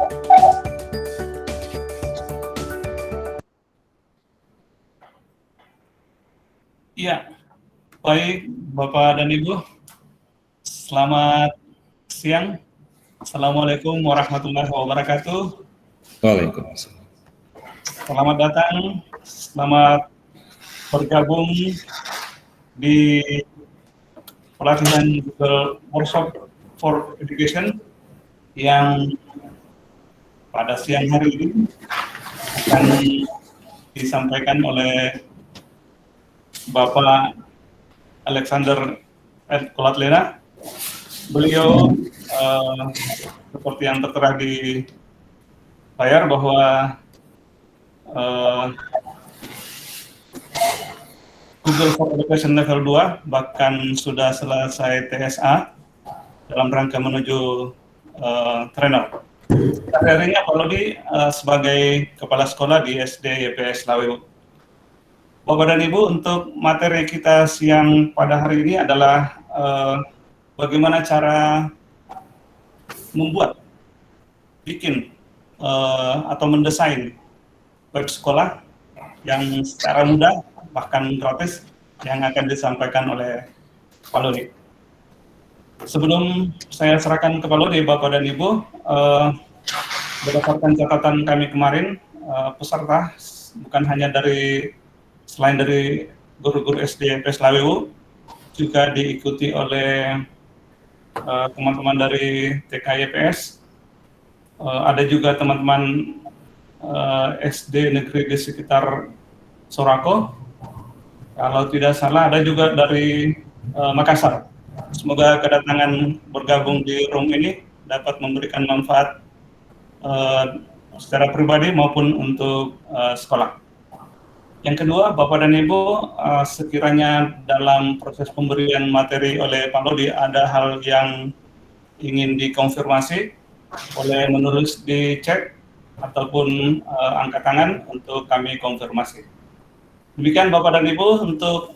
Iya, baik Bapak dan Ibu, selamat siang. Assalamualaikum warahmatullahi wabarakatuh. Waalaikumsalam. Selamat datang, selamat bergabung di pelatihan Google Workshop for Education yang pada siang hari ini akan disampaikan oleh Bapak Alexander Kolatlena. Beliau seperti yang tertera di layar bahwa Google for Education Level 2 bahkan sudah selesai TSA dalam rangka menuju trainer. Karirnya Pak Lodi sebagai kepala sekolah di SD YPS Lawewo. Bapak dan Ibu, untuk materi kita siang pada hari ini adalah bagaimana cara membuat, bikin, atau mendesain web sekolah yang secara mudah, bahkan gratis, yang akan disampaikan oleh Pak Lodi. Sebelum saya serahkan ke Pak Lodi, Bapak dan Ibu, berdasarkan catatan kami kemarin, peserta bukan hanya selain dari guru-guru SD YPS Lawewo, juga diikuti oleh teman-teman dari TK YPS, ada juga teman-teman SD negeri di sekitar Sorako, kalau tidak salah ada juga dari Makassar. Semoga kedatangan bergabung di room ini dapat memberikan manfaat secara pribadi maupun untuk sekolah. Yang kedua, Bapak dan Ibu, sekiranya dalam proses pemberian materi oleh Pak Lodi ada hal yang ingin dikonfirmasi, boleh menulis di chat ataupun angkat tangan untuk kami konfirmasi. Demikian Bapak dan Ibu untuk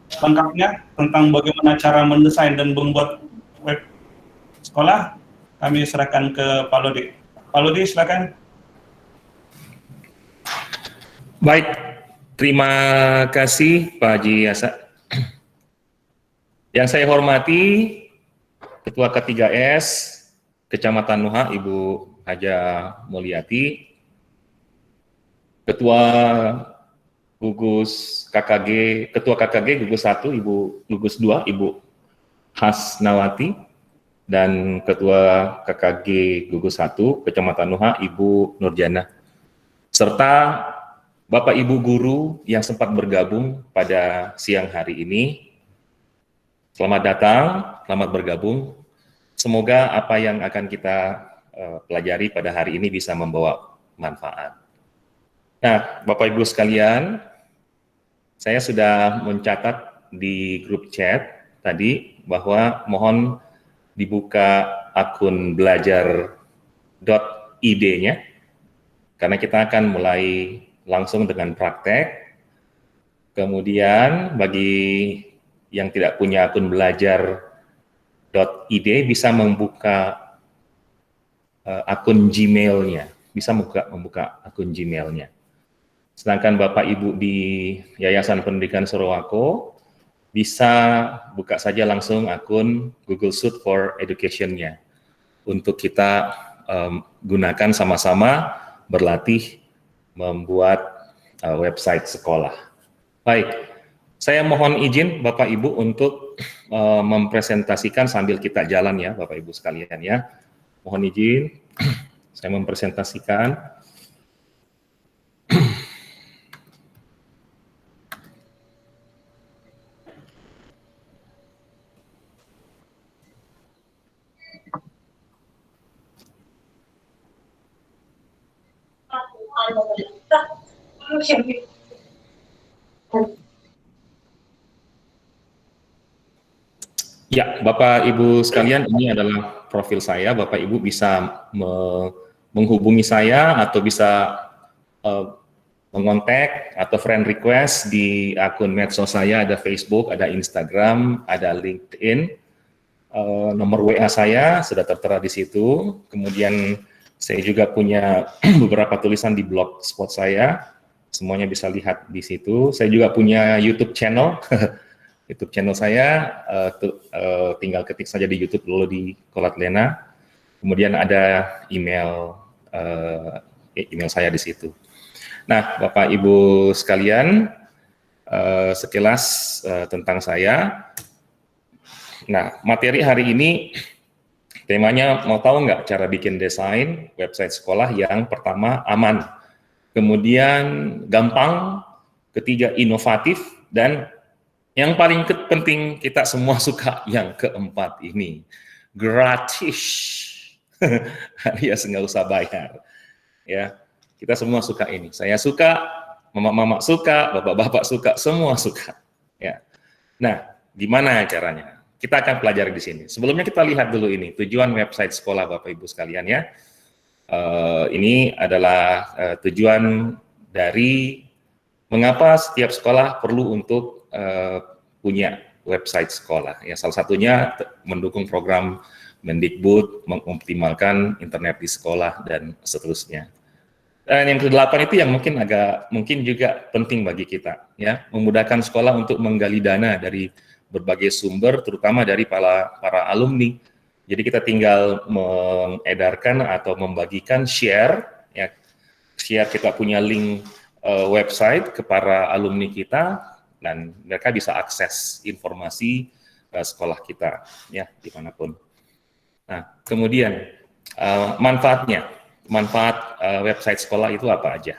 lengkapnya tentang bagaimana cara mendesain dan membuat web sekolah, kami serahkan ke Pak Lodi. Pak Lodi, silakan. Baik, terima kasih Pak Haji Yasa. Yang saya hormati Ketua K3S Kecamatan Nuha Ibu Haja Mulyati, Ketua Gugus KKG, Ketua KKG Gugus 1 Ibu Gugus 2 Ibu Hasnawati, dan Ketua KKG Gugus 1 Kecamatan Nuha Ibu Nurjana, serta Bapak Ibu guru yang sempat bergabung pada siang hari ini. Selamat datang, selamat bergabung. Semoga apa yang akan kita pelajari pada hari ini bisa membawa manfaat. Nah, Bapak Ibu sekalian, saya sudah mencatat di grup chat tadi bahwa mohon dibuka akun belajar.id-nya, karena kita akan mulai langsung dengan praktek. Kemudian bagi yang tidak punya akun belajar.id bisa membuka akun Gmail-nya, bisa membuka akun Gmail-nya. Sedangkan Bapak Ibu di Yayasan Pendidikan Sorowako bisa buka saja langsung akun Google Suite for Education-nya untuk kita gunakan sama-sama berlatih membuat website sekolah. Baik, saya mohon izin Bapak Ibu untuk mempresentasikan sambil kita jalan ya Bapak Ibu sekalian ya. Mohon izin, saya mempresentasikan. Ya, Bapak Ibu sekalian, ini adalah profil saya. Bapak Ibu bisa menghubungi saya atau bisa mengontak atau friend request di akun medsos saya, ada Facebook, ada Instagram, ada LinkedIn. Nomor WA saya sudah tertera di situ. Kemudian Saya juga punya beberapa tulisan di blogspot saya, semuanya bisa lihat di situ. Saya juga punya YouTube channel, YouTube channel saya, tinggal ketik saja di YouTube dulu di Kolat Lena. Kemudian ada email saya di situ. Nah, Bapak Ibu sekalian, sekilas tentang saya. Nah, materi hari ini temanya mau tahu nggak cara bikin desain website sekolah yang pertama aman, kemudian gampang, ketiga inovatif, dan yang paling penting kita semua suka yang keempat ini, gratis, alias nggak usah bayar. Ya, kita semua suka ini. Saya suka, mama-mama suka, bapak-bapak suka, semua suka. Ya. Nah, gimana caranya? Kita akan pelajari di sini. Sebelumnya kita lihat dulu ini tujuan website sekolah Bapak Ibu sekalian ya. Ini adalah tujuan dari mengapa setiap sekolah perlu untuk punya website sekolah. Ya, salah satunya mendukung program Mendikbud, mengoptimalkan internet di sekolah dan seterusnya. Dan yang ke-8 itu yang mungkin juga penting bagi kita, ya, memudahkan sekolah untuk menggali dana dari berbagai sumber, terutama dari para alumni. Jadi kita tinggal mengedarkan atau membagikan share kita punya link website ke para alumni kita, dan mereka bisa akses informasi sekolah kita, ya, dimanapun. Nah, kemudian manfaat website sekolah itu apa aja?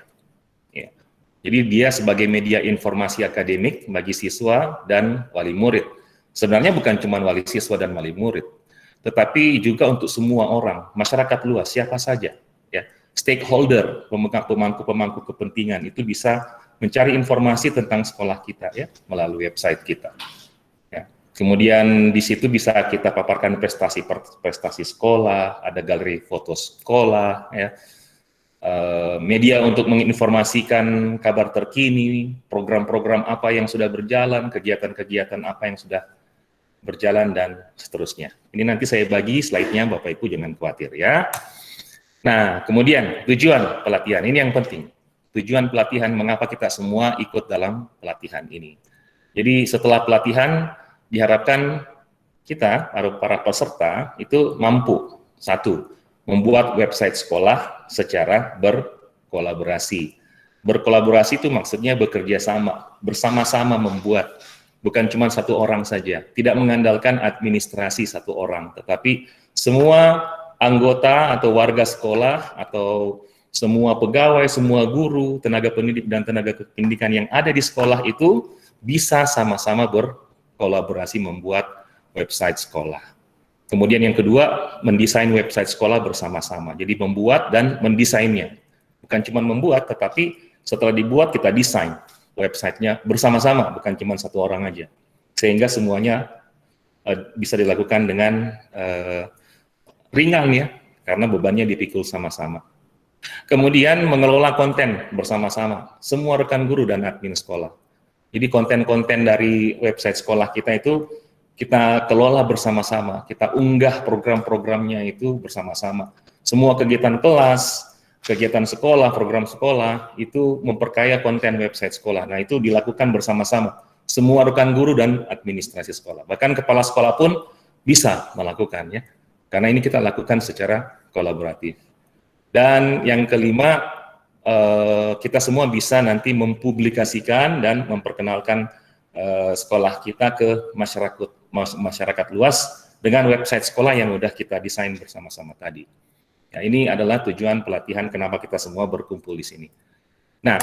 Ya. Jadi dia sebagai media informasi akademik bagi siswa dan wali murid. Sebenarnya bukan cuma wali siswa dan wali murid, tetapi juga untuk semua orang, masyarakat luas, siapa saja, ya, stakeholder, pemangku kepentingan itu bisa mencari informasi tentang sekolah kita, ya, melalui website kita. Ya. Kemudian di situ bisa kita paparkan prestasi sekolah, ada galeri foto sekolah, ya. Media untuk menginformasikan kabar terkini, program-program apa yang sudah berjalan, kegiatan-kegiatan apa yang sudah berjalan, dan seterusnya. Ini nanti saya bagi slide-nya, Bapak Ibu jangan khawatir ya. Nah, kemudian tujuan pelatihan, ini yang penting. Tujuan pelatihan, mengapa kita semua ikut dalam pelatihan ini. Jadi setelah pelatihan, diharapkan kita, para peserta, itu mampu, satu, membuat website sekolah secara berkolaborasi. Berkolaborasi itu maksudnya bekerja sama, bersama-sama membuat, bukan cuma satu orang saja, tidak mengandalkan administrasi satu orang, tetapi semua anggota atau warga sekolah atau semua pegawai, semua guru, tenaga pendidik dan tenaga pendidikan yang ada di sekolah itu bisa sama-sama berkolaborasi membuat website sekolah. Kemudian yang kedua, mendesain website sekolah bersama-sama. Jadi membuat dan mendesainnya. Bukan cuma membuat, tetapi setelah dibuat kita desain websitenya bersama-sama, bukan cuma satu orang aja. Sehingga semuanya bisa dilakukan dengan ringan ya, karena bebannya dipikul sama-sama. Kemudian mengelola konten bersama-sama, semua rekan guru dan admin sekolah. Jadi konten-konten dari website sekolah kita itu kita kelola bersama-sama, kita unggah program-programnya itu bersama-sama. Semua kegiatan kelas, kegiatan sekolah, program sekolah, itu memperkaya konten website sekolah. Nah, itu dilakukan bersama-sama. Semua rekan guru dan administrasi sekolah. Bahkan kepala sekolah pun bisa melakukannya, karena ini kita lakukan secara kolaboratif. Dan yang kelima, kita semua bisa nanti mempublikasikan dan memperkenalkan sekolah kita ke masyarakat luas dengan website sekolah yang sudah kita desain bersama-sama tadi. Ya, ini adalah tujuan pelatihan kenapa kita semua berkumpul di sini. Nah,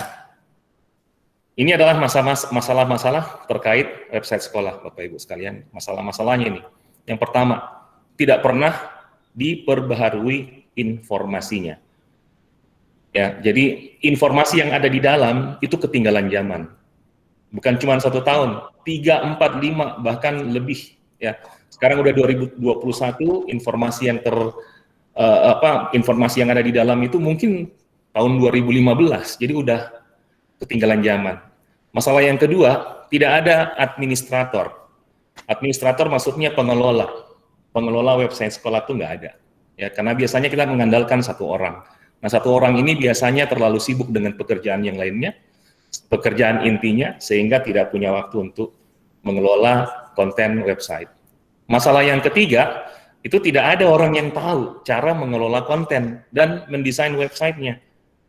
ini adalah masalah-masalah terkait website sekolah, Bapak Ibu sekalian. Masalah-masalahnya ini. Yang pertama, tidak pernah diperbaharui informasinya. Ya, jadi informasi yang ada di dalam itu ketinggalan zaman. Bukan cuma 1 tahun, 3, 4, 5, bahkan lebih. Ya, sekarang udah 2021, informasi yang informasi yang ada di dalam itu mungkin tahun 2015, jadi udah ketinggalan zaman. Masalah yang kedua, tidak ada administrator. Administrator maksudnya pengelola. Pengelola website sekolah itu nggak ada. ya, karena biasanya kita mengandalkan satu orang. Nah, satu orang ini biasanya terlalu sibuk dengan pekerjaan yang lainnya, pekerjaan intinya, sehingga tidak punya waktu untuk mengelola konten website. Masalah yang ketiga, itu tidak ada orang yang tahu cara mengelola konten dan mendesain websitenya.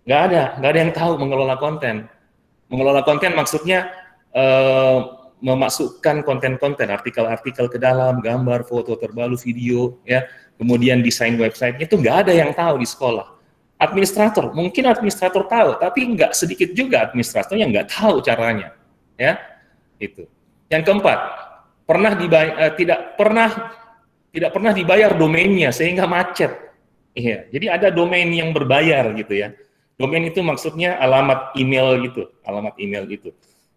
Nggak ada yang tahu mengelola konten. Mengelola konten maksudnya memasukkan konten-konten, artikel-artikel ke dalam, gambar, foto terbaru, video, ya, kemudian desain website, itu nggak ada yang tahu di sekolah. Administrator, mungkin administrator tahu, tapi nggak sedikit juga administrator yang nggak tahu caranya, ya, itu. Yang keempat, tidak pernah dibayar domainnya sehingga macet. Iya, jadi ada domain yang berbayar gitu ya. Domain itu maksudnya alamat email gitu, alamat email gitu.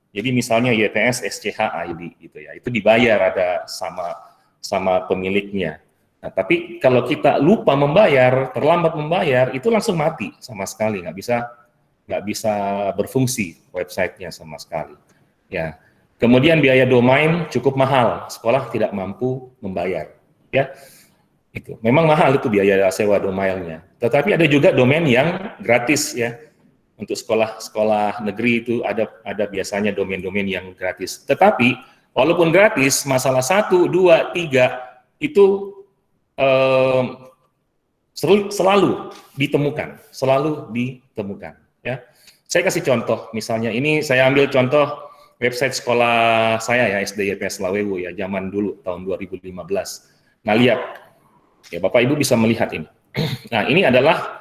Jadi misalnya YTS SCH ID gitu ya, itu dibayar ada sama pemiliknya. Nah, tapi kalau kita lupa membayar, terlambat membayar, itu langsung mati sama sekali, nggak bisa berfungsi websitenya sama sekali. Ya, kemudian biaya domain cukup mahal, sekolah tidak mampu membayar. Ya, itu memang mahal itu biaya sewa domainnya. Tetapi ada juga domain yang gratis ya. Untuk sekolah-sekolah negeri itu ada biasanya domain-domain yang gratis. Tetapi walaupun gratis, masalah 1, 2, 3 itu selalu ditemukan, ya. Saya kasih contoh, misalnya ini saya ambil contoh website sekolah saya ya, SD YPS Lawewu ya, zaman dulu tahun 2015. Nah, lihat ya, Bapak Ibu bisa melihat ini. Nah, ini adalah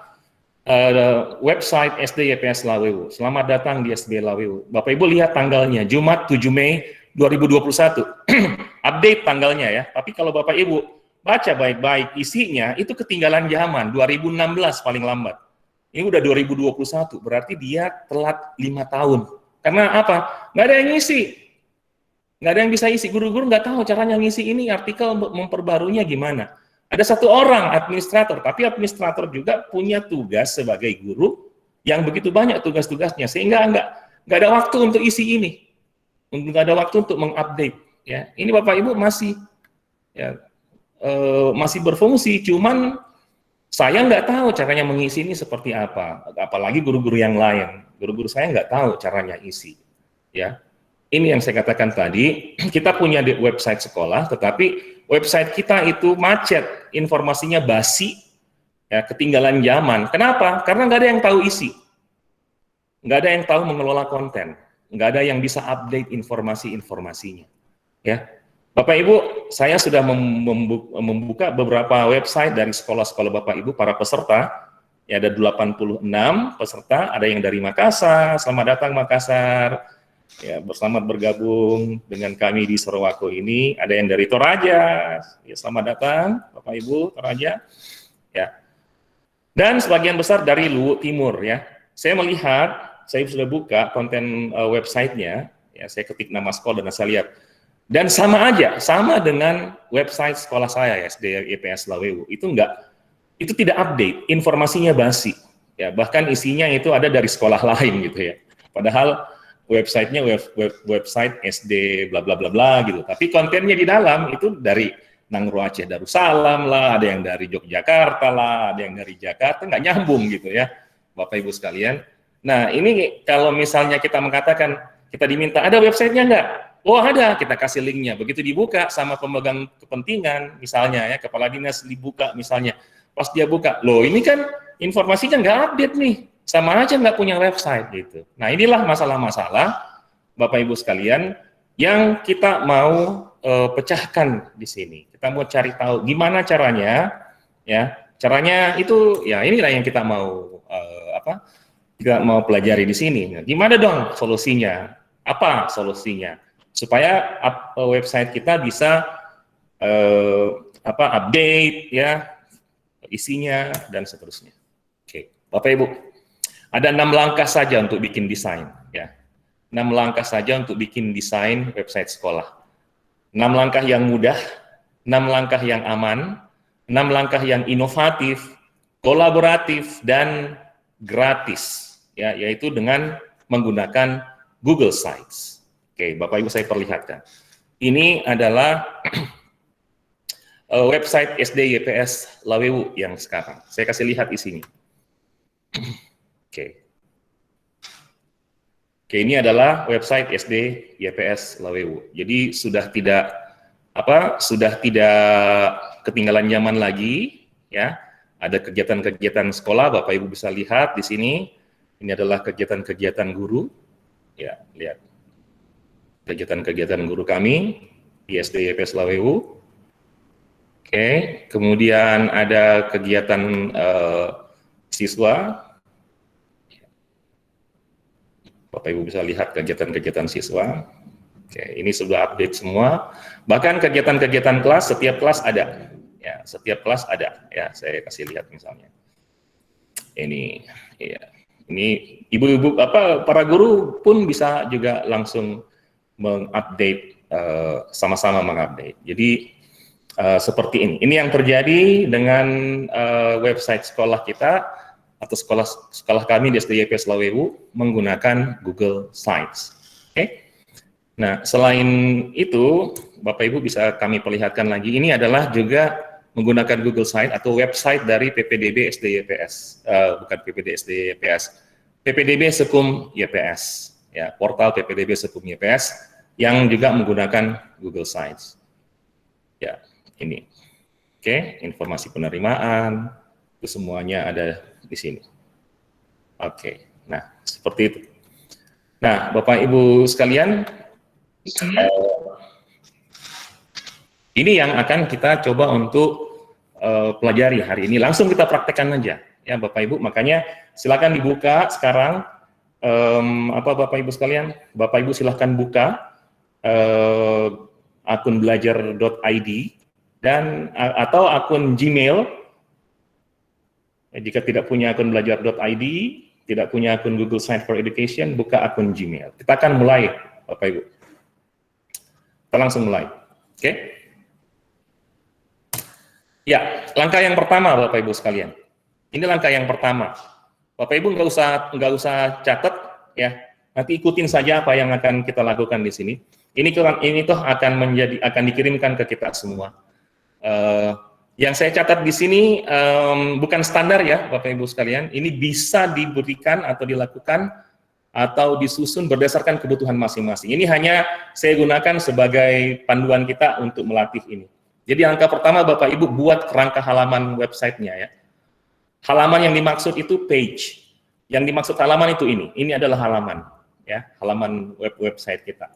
website SD YPS Lawewu. Selamat datang di SD Lawewu. Bapak Ibu lihat tanggalnya, Jumat 7 Mei 2021. Update tanggalnya ya. Tapi kalau Bapak Ibu baca baik-baik isinya, itu ketinggalan zaman, 2016 paling lambat. Ini udah 2021, berarti dia telat 5 tahun. Karena apa? Nggak ada yang ngisi. Nggak ada yang bisa isi. Guru-guru nggak tahu caranya ngisi ini, artikel memperbarunya gimana. Ada satu orang administrator, tapi administrator juga punya tugas sebagai guru yang begitu banyak tugas-tugasnya, sehingga nggak ada waktu untuk isi ini, nggak ada waktu untuk mengupdate. Ya, ini Bapak Ibu masih berfungsi, cuman saya nggak tahu caranya mengisi ini seperti apa, apalagi guru-guru yang lain. Guru-guru saya nggak tahu caranya isi. Ya, ini yang saya katakan tadi, kita punya di website sekolah, tetapi website kita itu macet, informasinya basi, ya, ketinggalan zaman. Kenapa? Karena nggak ada yang tahu isi, nggak ada yang tahu mengelola konten, nggak ada yang bisa update informasi-informasinya. Ya, Bapak Ibu, saya sudah membuka beberapa website dari sekolah-sekolah Bapak Ibu, para peserta, ya, ada 86 peserta, ada yang dari Makassar, selamat datang Makassar. Ya, selamat bergabung dengan kami di Sorowako ini. Ada yang dari Toraja, ya, selamat datang Bapak Ibu Toraja. Ya, dan sebagian besar dari Luwu Timur ya. Saya melihat, saya sudah buka konten websitenya, ya, saya ketik nama sekolah dan saya lihat, dan sama aja, sama dengan website sekolah saya SD YPS Lawewu. Itu tidak update, informasinya basi. Ya, bahkan isinya itu ada dari sekolah lain gitu ya. Padahal websitenya website SD bla bla bla bla gitu, tapi kontennya di dalam itu dari Nangro Aceh Darussalam lah, ada yang dari Yogyakarta lah, ada yang dari Jakarta, nggak nyambung gitu ya, Bapak Ibu sekalian. Nah, ini kalau misalnya kita mengatakan, kita diminta, ada websitenya nggak? Oh ada, kita kasih linknya, begitu dibuka sama pemegang kepentingan, misalnya ya, kepala dinas dibuka misalnya, pas dia buka, loh ini kan informasinya nggak update nih, sama aja nggak punya website gitu. Nah, inilah masalah-masalah Bapak Ibu sekalian yang kita mau pecahkan di sini. Kita mau cari tahu gimana caranya, ya. Caranya itu ya inilah yang kita mau kita mau pelajari di sini. Nah, gimana dong solusinya? Apa solusinya? Supaya website kita bisa update ya isinya dan seterusnya. Oke, Bapak Ibu. Ada 6 langkah saja untuk bikin desain, ya. 6 langkah saja untuk bikin desain website sekolah. 6 langkah yang mudah, 6 langkah yang aman, 6 langkah yang inovatif, kolaboratif, dan gratis, ya, yaitu dengan menggunakan Google Sites. Oke, Bapak Ibu saya perlihatkan. Ini adalah website SD YPS Lawewu yang sekarang. Saya kasih lihat di sini. Oke. Oke, ini adalah website SD YPS Lawewu. Jadi sudah tidak ketinggalan zaman lagi, ya. Ada kegiatan-kegiatan sekolah, Bapak Ibu bisa lihat di sini. Ini adalah kegiatan-kegiatan guru, ya, lihat. Kegiatan-kegiatan guru kami di SD YPS Lawewu. Oke, kemudian ada kegiatan siswa. Bapak Ibu bisa lihat kegiatan-kegiatan siswa. Oke, ini sudah update semua. Bahkan kegiatan-kegiatan kelas, setiap kelas ada. Ya, setiap kelas ada. Ya, saya kasih lihat misalnya. Ini, ya. Ini ibu-ibu para guru pun bisa juga langsung mengupdate, sama-sama mengupdate. Jadi seperti ini. Ini yang terjadi dengan website sekolah kita atau sekolah kami di SD YPS Lawewu menggunakan Google Sites. Oke. Nah, selain itu, Bapak Ibu bisa kami perlihatkan lagi. Ini adalah juga menggunakan Google Sites atau website dari PPDB SD YPS, bukan PPD SD YPS, PPDB Sekum YPS, ya, portal PPDB Sekum YPS yang juga menggunakan Google Sites. Ya, ini. Oke, informasi penerimaan, itu semuanya ada di sini. Oke, nah seperti itu. Nah, Bapak Ibu sekalian, ini yang akan kita coba untuk pelajari hari ini. Langsung kita praktekkan aja, ya Bapak Ibu. Makanya silakan dibuka sekarang. Bapak Ibu sekalian, Bapak Ibu silakan buka akun belajar.id dan atau akun Gmail. Jika tidak punya akun belajar.id, tidak punya akun Google Sites for Education, buka akun Gmail. Kita akan mulai, Bapak Ibu. Kita langsung mulai. Oke? Ya, langkah yang pertama, Bapak Ibu sekalian. Ini langkah yang pertama. Bapak Ibu nggak usah catat, ya. Nanti ikutin saja apa yang akan kita lakukan di sini. Ini toh akan dikirimkan ke kita semua. Yang saya catat di sini bukan standar ya, Bapak Ibu sekalian. Ini bisa diberikan atau dilakukan atau disusun berdasarkan kebutuhan masing-masing. Ini hanya saya gunakan sebagai panduan kita untuk melatih ini. Jadi langkah pertama Bapak Ibu buat kerangka halaman websitenya ya. Halaman yang dimaksud itu page. Yang dimaksud halaman itu ini. Ini adalah halaman ya, halaman website kita.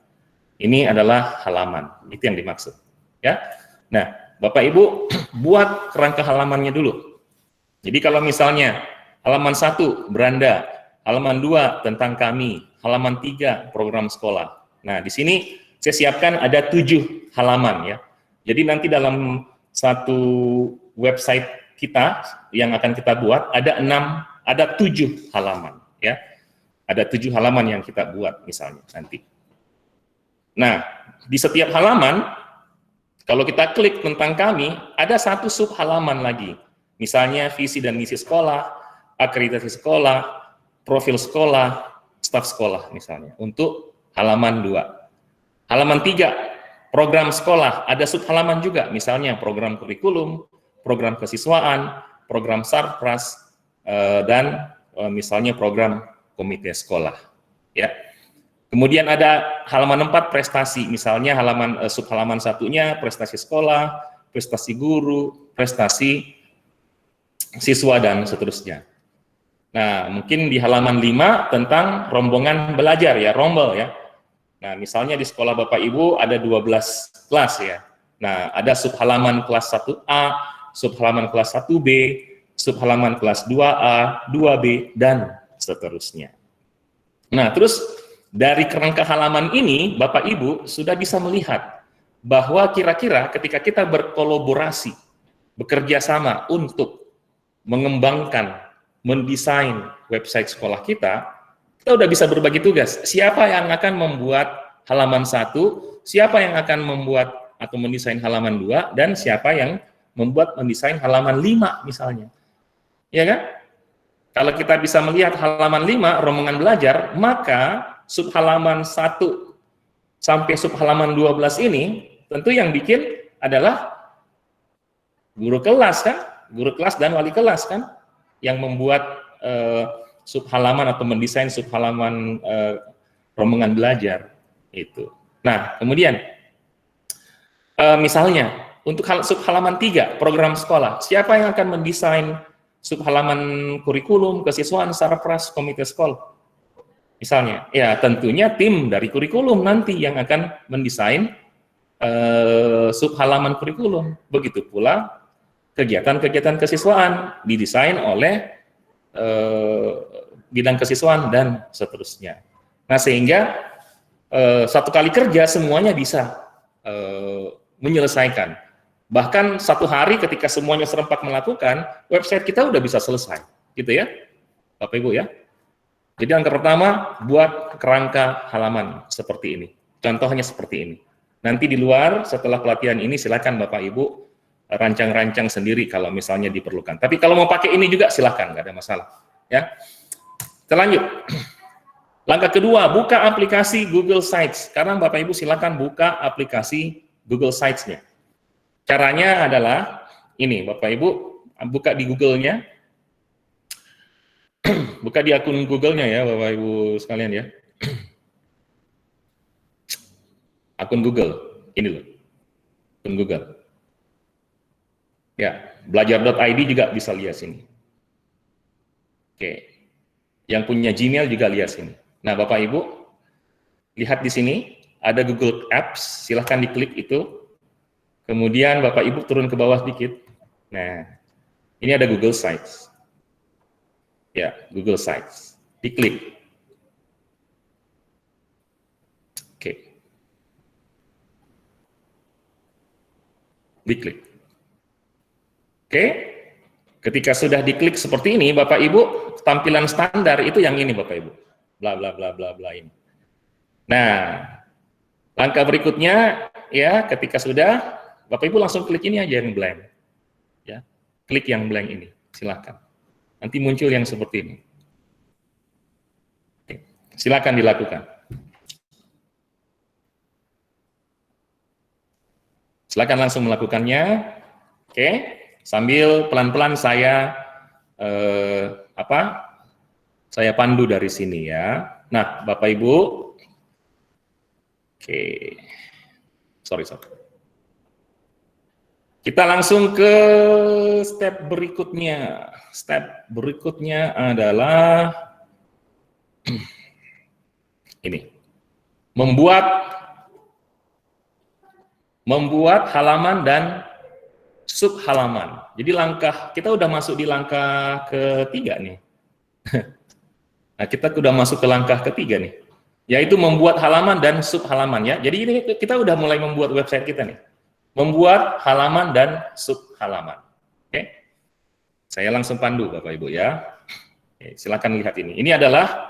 Ini adalah halaman. Itu yang dimaksud ya. Nah, Bapak Ibu buat kerangka halamannya dulu. Jadi kalau misalnya halaman 1 beranda, halaman 2 tentang kami, halaman 3 program sekolah. Nah, di sini saya siapkan ada 7 halaman ya. Jadi nanti dalam satu website kita yang akan kita buat ada 7 halaman ya. Ada 7 halaman yang kita buat misalnya nanti. Nah, di setiap halaman kalau kita klik tentang kami, ada 1 sub halaman lagi. Misalnya visi dan misi sekolah, akreditasi sekolah, profil sekolah, staf sekolah misalnya. Untuk halaman 2. Halaman 3, program sekolah, ada sub halaman juga. Misalnya program kurikulum, program kesiswaan, program sarpras, dan misalnya program komite sekolah. Ya. Kemudian ada halaman 4 prestasi, misalnya sub halaman 1-nya prestasi sekolah, prestasi guru, prestasi siswa dan seterusnya. Nah, mungkin di halaman 5 tentang rombongan belajar ya, rombel ya. Nah, misalnya di sekolah Bapak Ibu ada 12 kelas ya. Nah, ada sub halaman kelas 1A, sub halaman kelas 1B, sub halaman kelas 2A, 2B dan seterusnya. Nah, terus dari kerangka halaman ini, Bapak Ibu sudah bisa melihat bahwa kira-kira ketika kita berkolaborasi, bekerja sama untuk mengembangkan, mendesain website sekolah kita udah bisa berbagi tugas. Siapa yang akan membuat halaman 1, siapa yang akan membuat atau mendesain halaman 2, dan siapa yang mendesain halaman 5 misalnya. Ya kan? Kalau kita bisa melihat halaman 5, rombongan belajar, maka sub halaman 1 sampai sub halaman 12 ini tentu yang bikin adalah Guru kelas kan, guru kelas dan wali kelas kan, yang membuat subhalaman atau mendesain subhalaman rombongan belajar itu. Nah, kemudian misalnya untuk subhalaman 3 program sekolah, siapa yang akan mendesain subhalaman kurikulum kesiswaan secara pras komite sekolah? Misalnya, ya tentunya tim dari kurikulum nanti yang akan mendesain subhalaman kurikulum. Begitu pula kegiatan-kegiatan kesiswaan didesain oleh bidang kesiswaan dan seterusnya. Nah, sehingga satu kali kerja semuanya bisa menyelesaikan. Bahkan satu hari ketika semuanya serempak melakukan, website kita udah bisa selesai, gitu ya, Bapak Ibu ya. Jadi langkah pertama, buat kerangka halaman seperti ini. Contohnya seperti ini. Nanti di luar setelah pelatihan ini silakan Bapak Ibu rancang-rancang sendiri kalau misalnya diperlukan. Tapi kalau mau pakai ini juga silakan, nggak ada masalah. Ya. Kita lanjut. Langkah kedua, buka aplikasi Google Sites. Sekarang Bapak Ibu silakan buka aplikasi Google Sites-nya. Caranya adalah ini, Bapak Ibu buka di Google-nya. Buka di akun Google-nya ya, Bapak Ibu sekalian ya. Akun Google, ini loh. Akun Google. Ya, belajar.id juga bisa lihat sini. Oke. Yang punya Gmail juga lihat sini. Nah, Bapak Ibu, lihat di sini ada Google Apps, silahkan diklik itu. Kemudian Bapak Ibu turun ke bawah sedikit. Nah, ini ada Google Sites. Ya, Google Sites. Diklik. Oke. Diklik. Oke. Ketika sudah diklik seperti ini, Bapak Ibu, tampilan standar itu yang ini, Bapak Ibu. Bla bla bla bla bla ini. Nah, langkah berikutnya ya, ketika sudah, Bapak Ibu langsung klik ini aja yang blank. Ya. Klik yang blank ini. Silakan. Nanti muncul yang seperti ini. Oke. Silakan dilakukan. Silakan langsung melakukannya. Oke. Sambil pelan-pelan saya saya pandu dari sini ya. Nah, Bapak Ibu, oke, sorry. Kita langsung ke step berikutnya. Step berikutnya adalah ini, membuat halaman dan subhalaman. Jadi kita udah masuk di langkah ketiga nih. Nah, kita udah masuk ke langkah ketiga nih, yaitu membuat halaman dan subhalaman ya. Jadi ini kita udah mulai membuat website kita nih. Membuat halaman dan subhalaman. Oke. Saya langsung pandu Bapak Ibu ya. Oke, silakan lihat ini. Ini adalah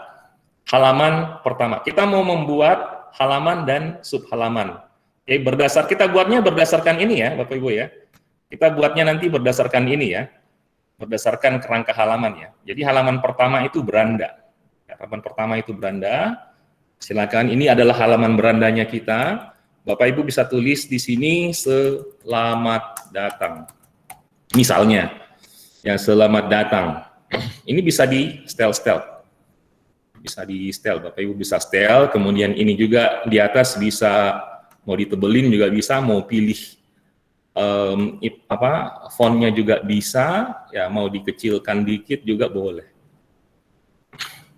halaman pertama. Kita mau membuat halaman dan subhalaman. Oke, kita buatnya berdasarkan ini ya, Bapak Ibu ya. Kita buatnya nanti berdasarkan ini ya. Berdasarkan kerangka halaman ya. Jadi halaman pertama itu beranda. Halaman pertama itu beranda. Silakan, ini adalah halaman berandanya kita. Bapak Ibu bisa tulis di sini selamat datang. Misalnya, ya selamat datang. Ini bisa di setel. Bisa di setel, Bapak Ibu bisa setel. Kemudian ini juga di atas bisa mau ditebelin juga bisa, mau pilih fontnya juga bisa, ya mau dikecilkan dikit juga boleh.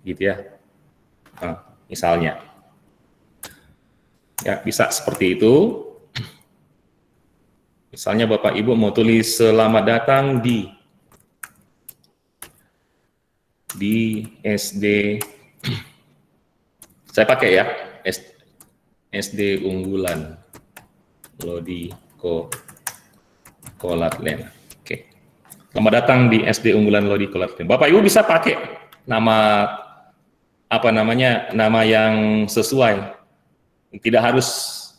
Gitu ya. Nah, misalnya. Ya, bisa seperti itu. Misalnya Bapak Ibu mau tulis selamat datang di SD. Saya pakai ya, SD Unggulan Lodi Kolatlen. Oke. Selamat datang di SD Unggulan Lodi Kolatlen. Bapak Ibu bisa pakai nama nama yang sesuai. Tidak harus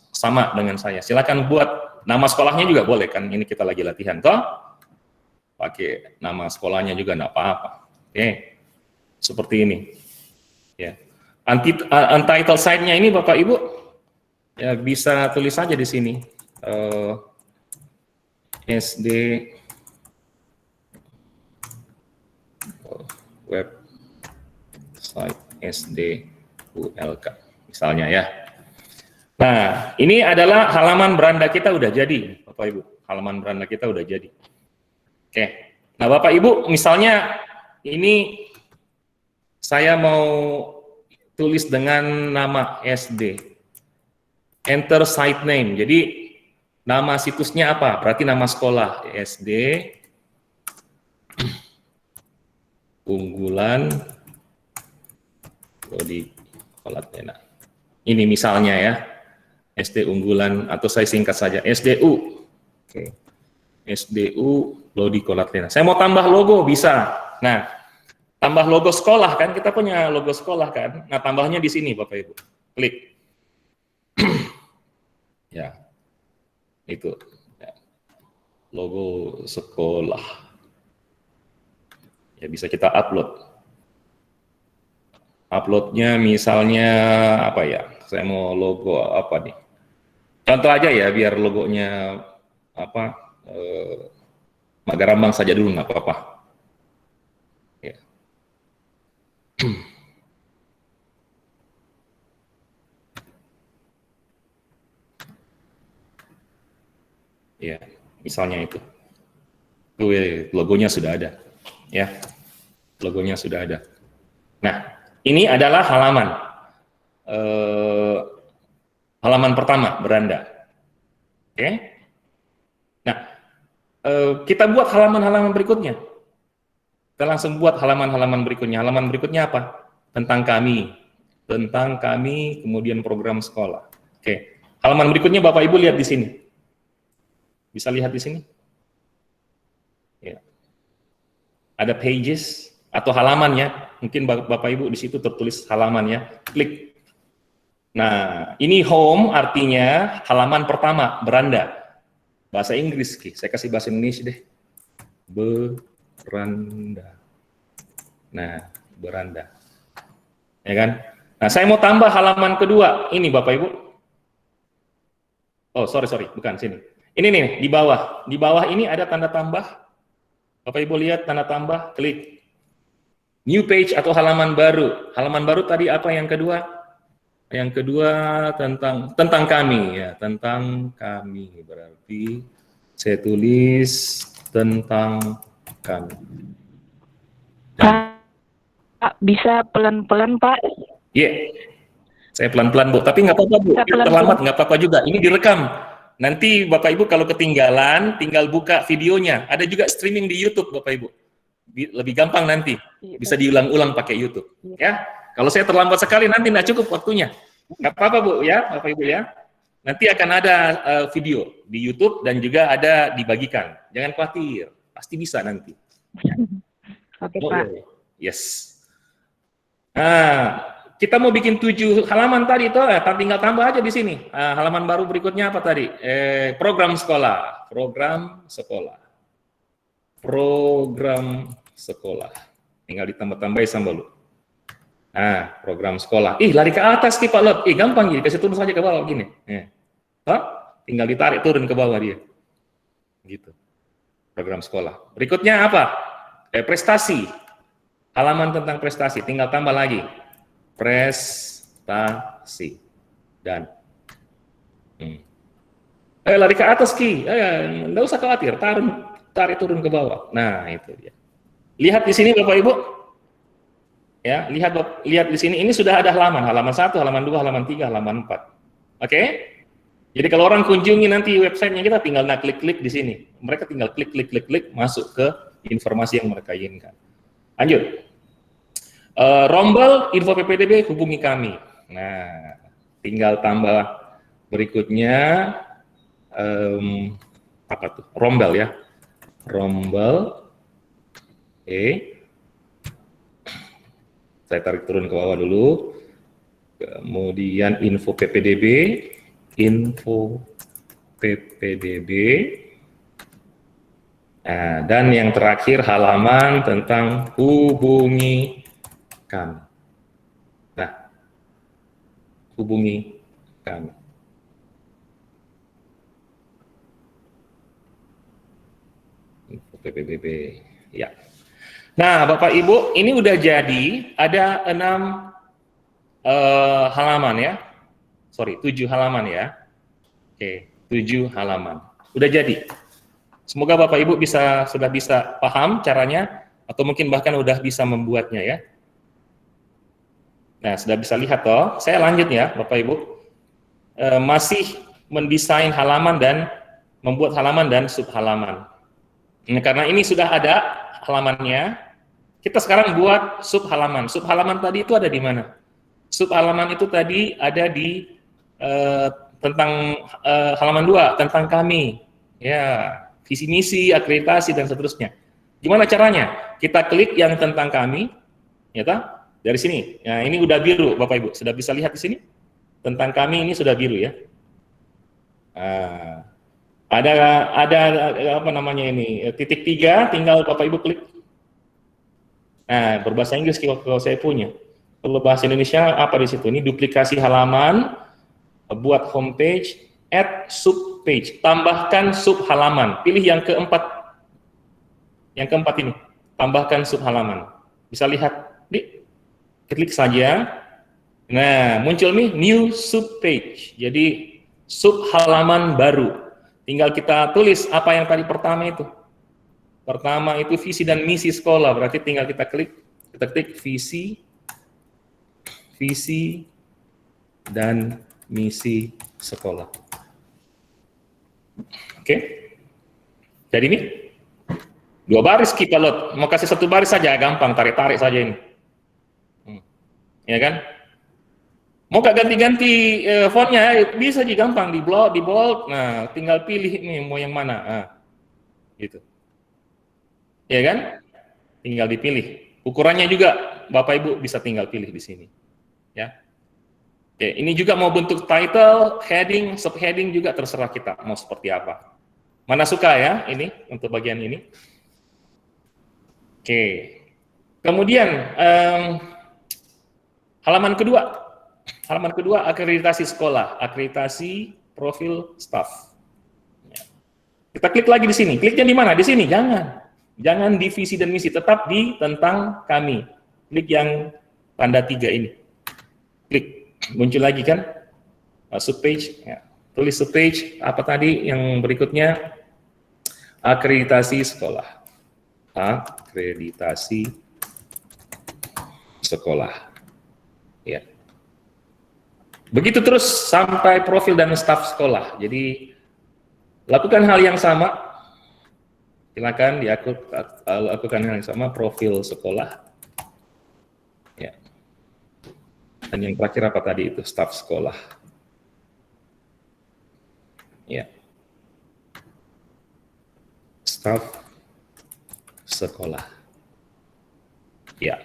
sama dengan saya. Silakan buat nama sekolahnya juga boleh kan. Ini kita lagi latihan toh. Pakai nama sekolahnya juga enggak apa-apa. Oke. Seperti ini. Ya. Untitled site-nya ini Bapak Ibu ya bisa tulis saja di sini. SD website SD ULK misalnya ya. Nah, ini adalah halaman beranda kita udah jadi, Bapak Ibu. Halaman beranda kita udah jadi. Oke. Nah, Bapak Ibu, misalnya ini saya mau tulis dengan nama SD. Enter site name. Jadi nama situsnya apa? Berarti nama sekolah SD Unggulan Lodi Kolatena. Ini misalnya ya. SD Unggulan atau saya singkat saja SDU. Oke. SDU Lodi Kolatena. Saya mau tambah logo bisa. Nah, tambah logo sekolah kan, kita punya logo sekolah kan. Nah, tambahnya di sini Bapak Ibu. Klik. Ya. Itu. Ya. Logo sekolah. Ya, bisa kita upload. Uploadnya misalnya apa ya? Saya mau logo apa nih? Contoh aja ya, biar logonya apa? Magarambang saja dulu, nggak apa-apa. Ya. Ya, misalnya itu. Logonya sudah ada. Ya, logonya sudah ada. Nah, ini adalah halaman. Halaman pertama, beranda. Oke. Nah, kita buat halaman-halaman berikutnya. Kita langsung buat halaman-halaman berikutnya. Halaman berikutnya apa? Tentang kami. Tentang kami, kemudian program sekolah. Oke. Halaman berikutnya Bapak Ibu lihat di sini. Bisa lihat di sini? Ya. Ada pages atau halamannya. Mungkin Bapak Ibu di situ tertulis halamannya. Klik. Nah, ini home artinya halaman pertama, beranda. Bahasa Inggris, saya kasih bahasa Indonesia deh. Beranda. Nah, beranda. Ya kan? Nah, saya mau tambah halaman kedua. Ini Bapak Ibu. Oh, sorry, bukan sini. Ini nih, di bawah. Di bawah ini ada tanda tambah. Bapak Ibu lihat tanda tambah, klik. New page atau halaman baru. Halaman baru tadi apa yang kedua? Yang kedua tentang kami ya, tentang kami. Berarti saya tulis tentang kami. Pak, bisa pelan-pelan Pak? Iya, saya pelan-pelan Bu, tapi nggak apa-apa Bu, terlambat nggak apa-apa juga, ini direkam. Nanti Bapak Ibu kalau ketinggalan, tinggal buka videonya. Ada juga streaming di YouTube Bapak Ibu. Lebih gampang nanti, bisa diulang-ulang pakai YouTube. Ya, kalau saya terlambat sekali nanti nggak cukup waktunya. Nggak apa-apa Bu ya, Bapak Ibu ya. Nanti akan ada video di YouTube dan juga ada dibagikan. Jangan khawatir, pasti bisa nanti. Ya. Oke Pak. Yes. Nah, kita mau bikin 7 halaman tadi itu, tinggal tambah aja di sini. Halaman baru berikutnya apa tadi? Program sekolah. Program sekolah. Tinggal ditambah-tambahin sama lu. Nah, program sekolah. Lari ke atas Pak Lot. Gampang gitu, kasih turun saja ke bawah gini. Tinggal ditarik turun ke bawah dia. Gitu. Program sekolah. Berikutnya apa? Prestasi. Halaman tentang prestasi, tinggal tambah lagi. Prestasi. Dan lari ke atas nggak usah khawatir, tarik turun ke bawah. Nah, itu dia. Lihat di sini Bapak Ibu. Ya, lihat di sini, ini sudah ada halaman 1, halaman 2, halaman 3, halaman 4. Oke? Jadi kalau orang kunjungi nanti websitenya kita tinggal klik-klik di sini. Mereka tinggal klik masuk ke informasi yang mereka inginkan. Lanjut. Rombel info PPDB hubungi kami. Nah, tinggal tambah berikutnya apa tuh? Rombel ya. Rombel. Saya tarik turun ke bawah dulu. Kemudian info PPDB. Nah, dan yang terakhir halaman tentang hubungi kami. Nah, hubungi kami. Info PPDB. Ya. Nah, Bapak Ibu, ini udah jadi, ada 6 halaman ya. Sorry, 7 halaman ya. Oke, 7 halaman. Udah jadi. Semoga Bapak Ibu sudah bisa paham caranya, atau mungkin bahkan udah bisa membuatnya ya. Nah, sudah bisa lihat toh. Saya lanjut ya, Bapak Ibu. Masih mendesain halaman dan membuat halaman dan subhalaman. Nah, karena ini sudah ada halamannya, kita sekarang buat subhalaman. Subhalaman tadi itu ada di mana? Subhalaman itu tadi ada di tentang halaman 2, tentang kami. Ya, visi misi, akreditasi dan seterusnya. Gimana caranya? Kita klik yang tentang kami, ya toh? Dari sini. Nah, ini udah biru, Bapak Ibu. Sudah bisa lihat di sini? Tentang kami ini sudah biru ya. Ada apa namanya ini, titik 3, tinggal Bapak Ibu klik. Nah, berbahasa Inggris kalau saya punya. Kalau bahasa Indonesia apa di situ? Ini duplikasi halaman, buat homepage, add subpage, tambahkan subhalaman. Pilih yang keempat. Yang keempat ini, tambahkan subhalaman. Bisa lihat, klik saja. Nah, muncul nih new subpage. Jadi subhalaman baru. Tinggal kita tulis apa yang tadi pertama itu. Pertama itu visi dan misi sekolah, berarti tinggal kita klik visi dan misi sekolah. Oke. Jadi ini 2 baris kita load. Mau kasih 1 baris saja, gampang, tarik-tarik saja ini. Ya kan? Mau gak ganti-ganti fontnya, bisa aja gampang, di bold, nah tinggal pilih nih mau yang mana, nah, gitu. Ya kan? Tinggal dipilih. Ukurannya juga Bapak Ibu bisa tinggal pilih di sini. Ya. Oke, ini juga mau bentuk title, heading, subheading juga terserah kita mau seperti apa. Mana suka ya ini untuk bagian ini. Oke. Kemudian halaman kedua. Halaman kedua, akreditasi sekolah, akreditasi profil staff. Kita klik lagi di sini. Kliknya di mana? Di sini. Jangan di visi dan misi, tetap di tentang kami. Klik yang tanda 3 ini. Klik. Muncul lagi kan? Subpage. Ya. Tulis subpage. Apa tadi yang berikutnya? Akreditasi sekolah. Akreditasi sekolah. Ya. Begitu terus sampai profil dan staf sekolah. Jadi lakukan hal yang sama. Silakan lakukan hal yang sama, profil sekolah. Ya. Dan yang terakhir apa tadi itu, staf sekolah. Ya. Staf sekolah. Ya.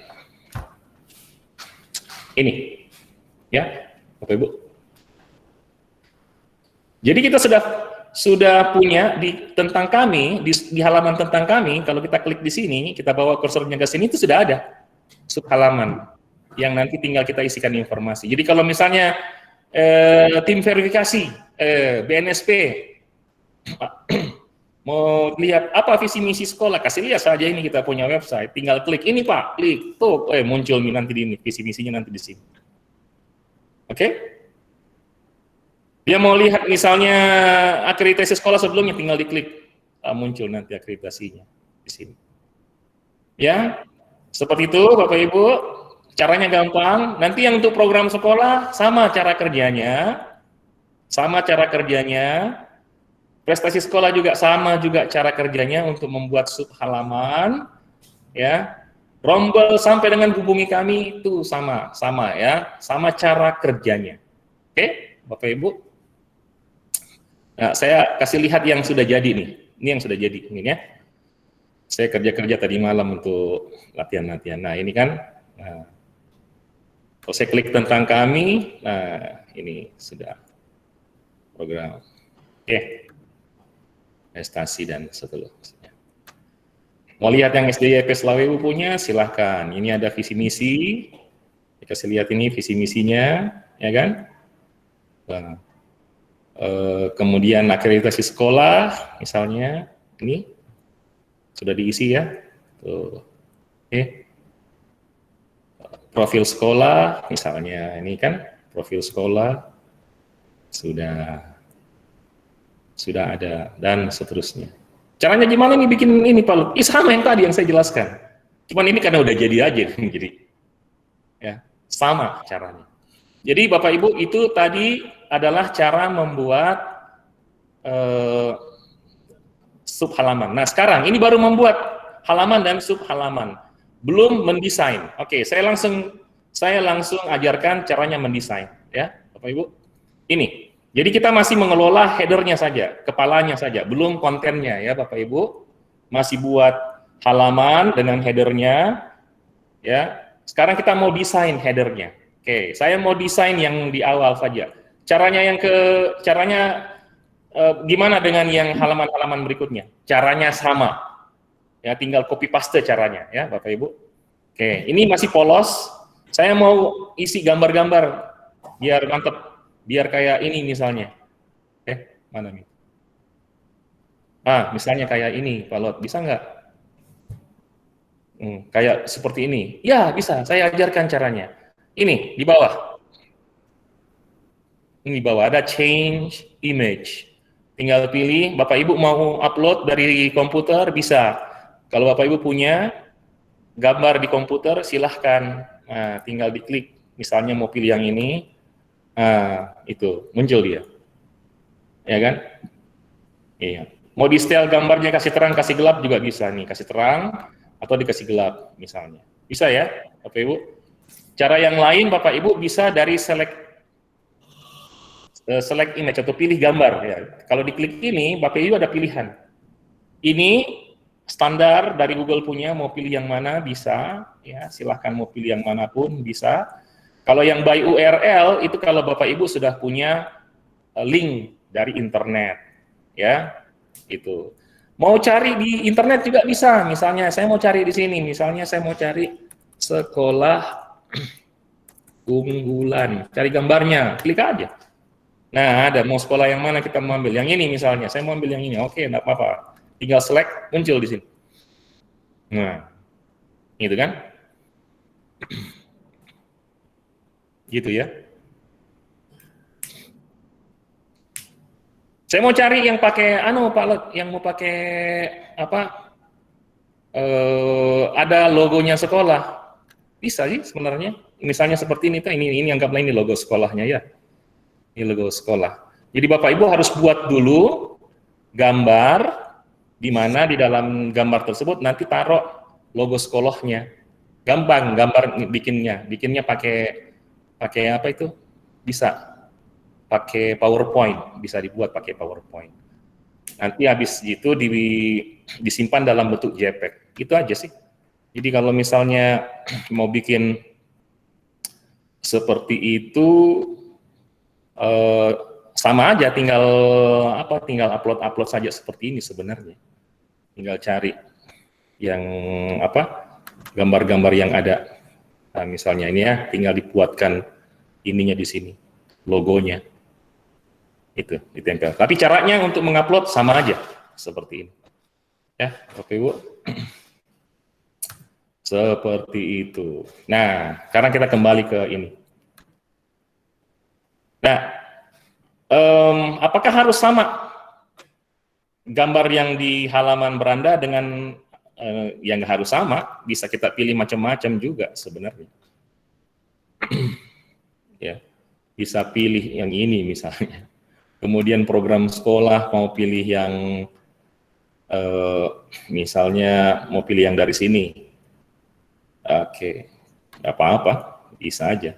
Ini. Ya. Bapak Ibu. Jadi kita sudah punya tentang kami, di halaman tentang kami, kalau kita klik di sini, kita bawa kursornya ke sini, itu sudah ada subhalaman yang nanti tinggal kita isikan informasi. Jadi kalau misalnya tim verifikasi BNSP mau lihat apa visi misi sekolah, kasih lihat saja ini kita punya website, tinggal klik ini Pak, klik tuh, muncul nanti di ini visi misinya nanti di sini. Oke? Dia mau lihat misalnya akreditasi sekolah sebelumnya, tinggal diklik, muncul nanti akreditasinya di sini. Ya, seperti itu Bapak Ibu, caranya gampang. Nanti yang untuk program sekolah sama cara kerjanya, prestasi sekolah juga sama juga cara kerjanya untuk membuat subhalaman, ya. Rombel sampai dengan hubungi kami itu sama ya, sama cara kerjanya. Oke, Bapak Ibu. Nah, saya kasih lihat yang sudah jadi nih. Ini yang sudah jadi ini ya. Saya kerja tadi malam untuk latihan-latihan. Nah, ini kan kalau saya klik tentang kami, nah ini sudah program. Oke. Prestasi dan seterusnya. Mau lihat yang SDIP Slawewu punya, silahkan. Ini ada visi misi. Kasih lihat ini visi misinya, ya kan? Nah, kemudian akreditasi sekolah, misalnya ini sudah diisi ya. Tuh. Oke. Profil sekolah, misalnya ini kan profil sekolah sudah ada dan seterusnya. Caranya gimana nih bikin ini Pak Lut? Sama yang tadi yang saya jelaskan. Cuman ini karena udah jadi aja, jadi ya sama caranya. Jadi Bapak Ibu itu tadi adalah cara membuat sub halaman. Nah sekarang ini baru membuat halaman dan sub halaman, belum mendesain. Oke, saya langsung ajarkan caranya mendesain, ya Bapak Ibu. Ini, jadi kita masih mengelola headernya saja, kepalanya saja, belum kontennya ya Bapak Ibu. Masih buat halaman dengan headernya, ya. Sekarang kita mau desain headernya. Oke, saya mau desain yang di awal saja. Caranya gimana dengan yang halaman-halaman berikutnya? Caranya sama. Ya, tinggal copy paste caranya ya, Bapak Ibu. Oke, ini masih polos. Saya mau isi gambar-gambar biar mantep, biar kayak ini misalnya. Mana nih? Misalnya kayak ini, Pak Lot, bisa nggak? Kayak seperti ini. Ya, bisa. Saya ajarkan caranya. Ini di bawah. Ini di bawah ada change image. Tinggal pilih, Bapak Ibu mau upload dari komputer, bisa. Kalau Bapak Ibu punya gambar di komputer, silahkan. Nah, tinggal diklik. Misalnya mau pilih yang ini, itu muncul dia. Ya kan? Iya. Mau di style gambarnya kasih terang, kasih gelap juga bisa nih. Kasih terang atau dikasih gelap misalnya. Bisa ya, Bapak Ibu? Cara yang lain Bapak Ibu bisa dari select image atau pilih gambar ya. Kalau diklik ini Bapak Ibu ada pilihan. Ini standar dari Google punya, mau pilih yang mana bisa ya, silahkan mau pilih yang manapun bisa. Kalau yang by URL itu kalau Bapak Ibu sudah punya link dari internet ya, itu. Mau cari di internet juga bisa. Misalnya saya mau cari di sini, misalnya saya mau cari sekolah unggulan, cari gambarnya, klik aja. Nah, ada mau sekolah yang mana kita mau ambil. Yang ini misalnya, saya mau ambil yang ini. Oke, enggak apa-apa. Tinggal select, muncul di sini. Nah, gitu kan? Gitu ya. Saya mau cari yang pakai Pak Lot, yang mau pakai apa? Ada logonya sekolah. Bisa sih sebenarnya. Misalnya seperti ini anggaplah ini logo sekolahnya ya. Ini logo sekolah. Jadi Bapak Ibu harus buat dulu gambar di mana di dalam gambar tersebut nanti taruh logo sekolahnya. Gampang gambar bikinnya pakai apa itu? Bisa pakai PowerPoint, bisa dibuat pakai PowerPoint. Nanti habis itu disimpan dalam bentuk JPEG. Itu aja sih. Jadi kalau misalnya mau bikin seperti itu sama aja, tinggal upload saja seperti ini sebenarnya. Tinggal cari yang gambar-gambar yang ada. Nah, misalnya ini ya, tinggal dibuatkan ininya di sini, logonya. Itu ditempel. Tapi caranya untuk mengupload sama aja seperti ini. Ya, Bapak Ibu. Seperti itu. Nah, sekarang kita kembali ke ini. Nah, apakah harus sama gambar yang di halaman beranda dengan yang nggak harus sama? Bisa kita pilih macam-macam juga sebenarnya. Ya, bisa pilih yang ini misalnya. Kemudian program sekolah mau pilih yang misalnya mau pilih yang dari sini. Oke, nggak apa-apa, bisa aja.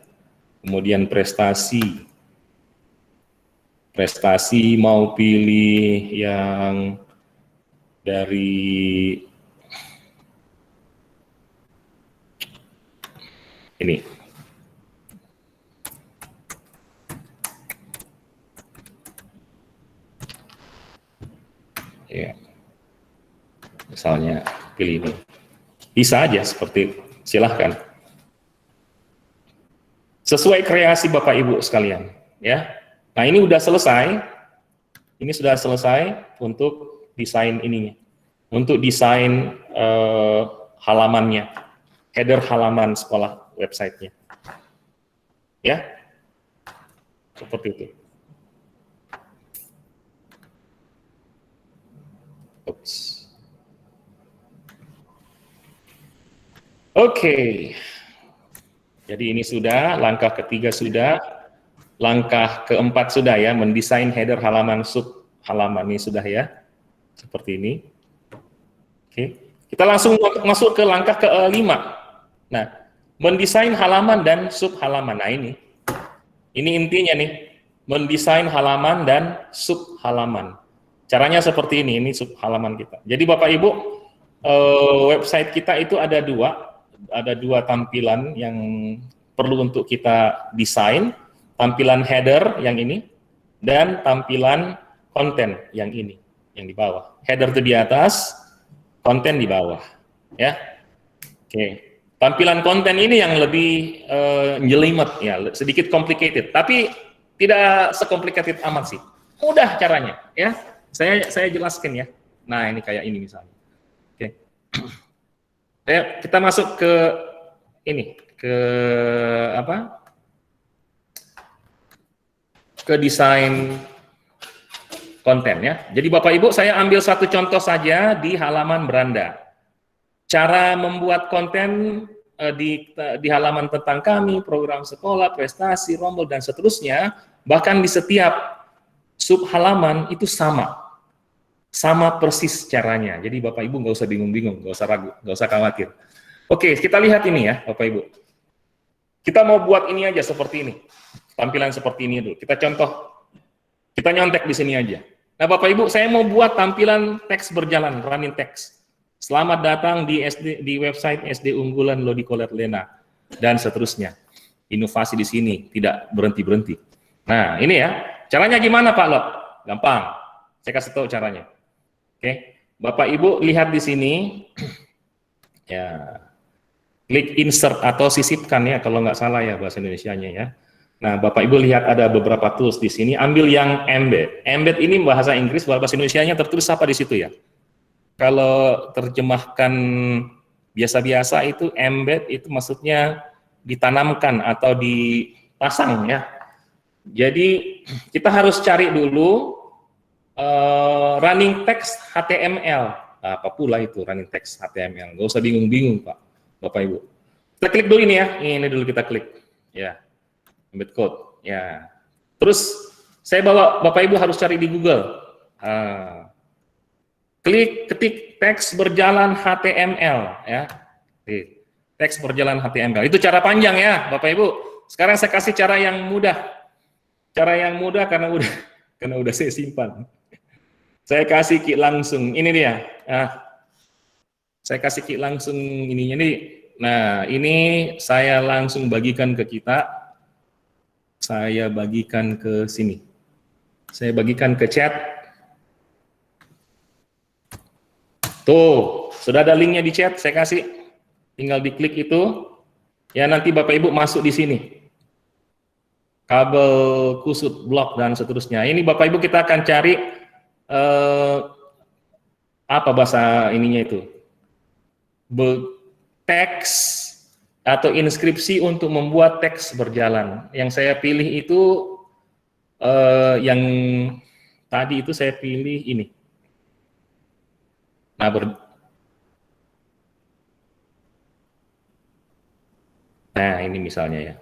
Kemudian prestasi mau pilih yang dari ini. Ya. Misalnya pilih ini. Bisa aja seperti itu. Silahkan. Sesuai kreasi Bapak Ibu sekalian, ya. Nah, ini udah selesai. Ini sudah selesai untuk desain ininya. Untuk desain halamannya. header halaman sekolah websitenya. Ya, seperti itu. Oops. Oke. Jadi ini sudah, langkah ketiga sudah, langkah keempat sudah ya, mendesain header halaman, sub halaman ini sudah ya, seperti ini. Oke, kita langsung masuk ke langkah kelima. Nah, mendesain halaman dan sub halaman. Nah ini intinya nih, mendesain halaman dan sub halaman. Caranya seperti ini sub halaman kita. Jadi Bapak Ibu, website kita itu ada dua tampilan yang perlu untuk kita desain, tampilan header yang ini, dan tampilan konten yang ini, yang di bawah. Header itu di atas, konten di bawah. Ya, oke. Tampilan konten ini yang lebih jelimet, ya, sedikit complicated, tapi tidak sekomplikated amat sih. Mudah caranya, ya. Saya jelaskan ya. Nah, ini kayak ini misalnya. Oke. Kita masuk ke ini, ke apa? Ke desain konten ya. Jadi Bapak Ibu, saya ambil satu contoh saja di halaman beranda. Cara membuat konten di halaman tentang kami, program sekolah, prestasi, rombel, dan seterusnya, bahkan di setiap sub halaman itu sama persis caranya. Jadi Bapak Ibu nggak usah bingung-bingung, nggak usah ragu, nggak usah khawatir. Oke, kita lihat ini ya Bapak Ibu. Kita mau buat ini aja seperti ini, tampilan seperti ini dulu. Kita contoh, kita nyontek di sini aja. Nah Bapak Ibu, saya mau buat tampilan teks berjalan, running text. Selamat datang di website SD unggulan Lodi Kolet Lena dan seterusnya. Inovasi di sini tidak berhenti-berhenti. Nah ini ya, caranya gimana Pak Lot? Gampang, saya kasih tahu caranya. Oke, Bapak Ibu lihat di sini, ya, klik insert atau sisipkan ya kalau nggak salah ya bahasa Indonesianya ya. Nah Bapak Ibu lihat ada beberapa tools di sini, ambil yang embed. Embed ini bahasa Inggris, bahasa Indonesianya tertulis apa di situ ya? Kalau terjemahkan biasa-biasa itu embed itu maksudnya ditanamkan atau dipasang ya. Jadi kita harus cari dulu running text HTML. Nah, apa pula itu running text HTML? Nggak usah bingung-bingung Pak, Bapak Ibu. Kita klik dulu ini ya, ini dulu kita klik. Ya, embed code. Ya. Terus saya bawa Bapak Ibu harus cari di Google. Ketik teks berjalan HTML ya. Teks berjalan HTML. Itu cara panjang ya, Bapak Ibu. Sekarang saya kasih cara yang mudah. Cara yang mudah karena udah saya simpan. Saya kasih klik langsung. Ini dia. Saya kasih klik langsung ininya nih. Nah, ini saya langsung bagikan ke kita. Saya bagikan ke sini. Saya bagikan ke chat. Tuh, sudah ada linknya di chat. Saya kasih. Tinggal diklik itu. Ya, nanti Bapak Ibu masuk di sini. Kabel kusut, blok, dan seterusnya. Ini Bapak Ibu kita akan cari apa bahasa ininya itu? Teks atau inskripsi untuk membuat teks berjalan. Yang saya pilih itu yang tadi itu saya pilih ini. Nah, ini misalnya ya.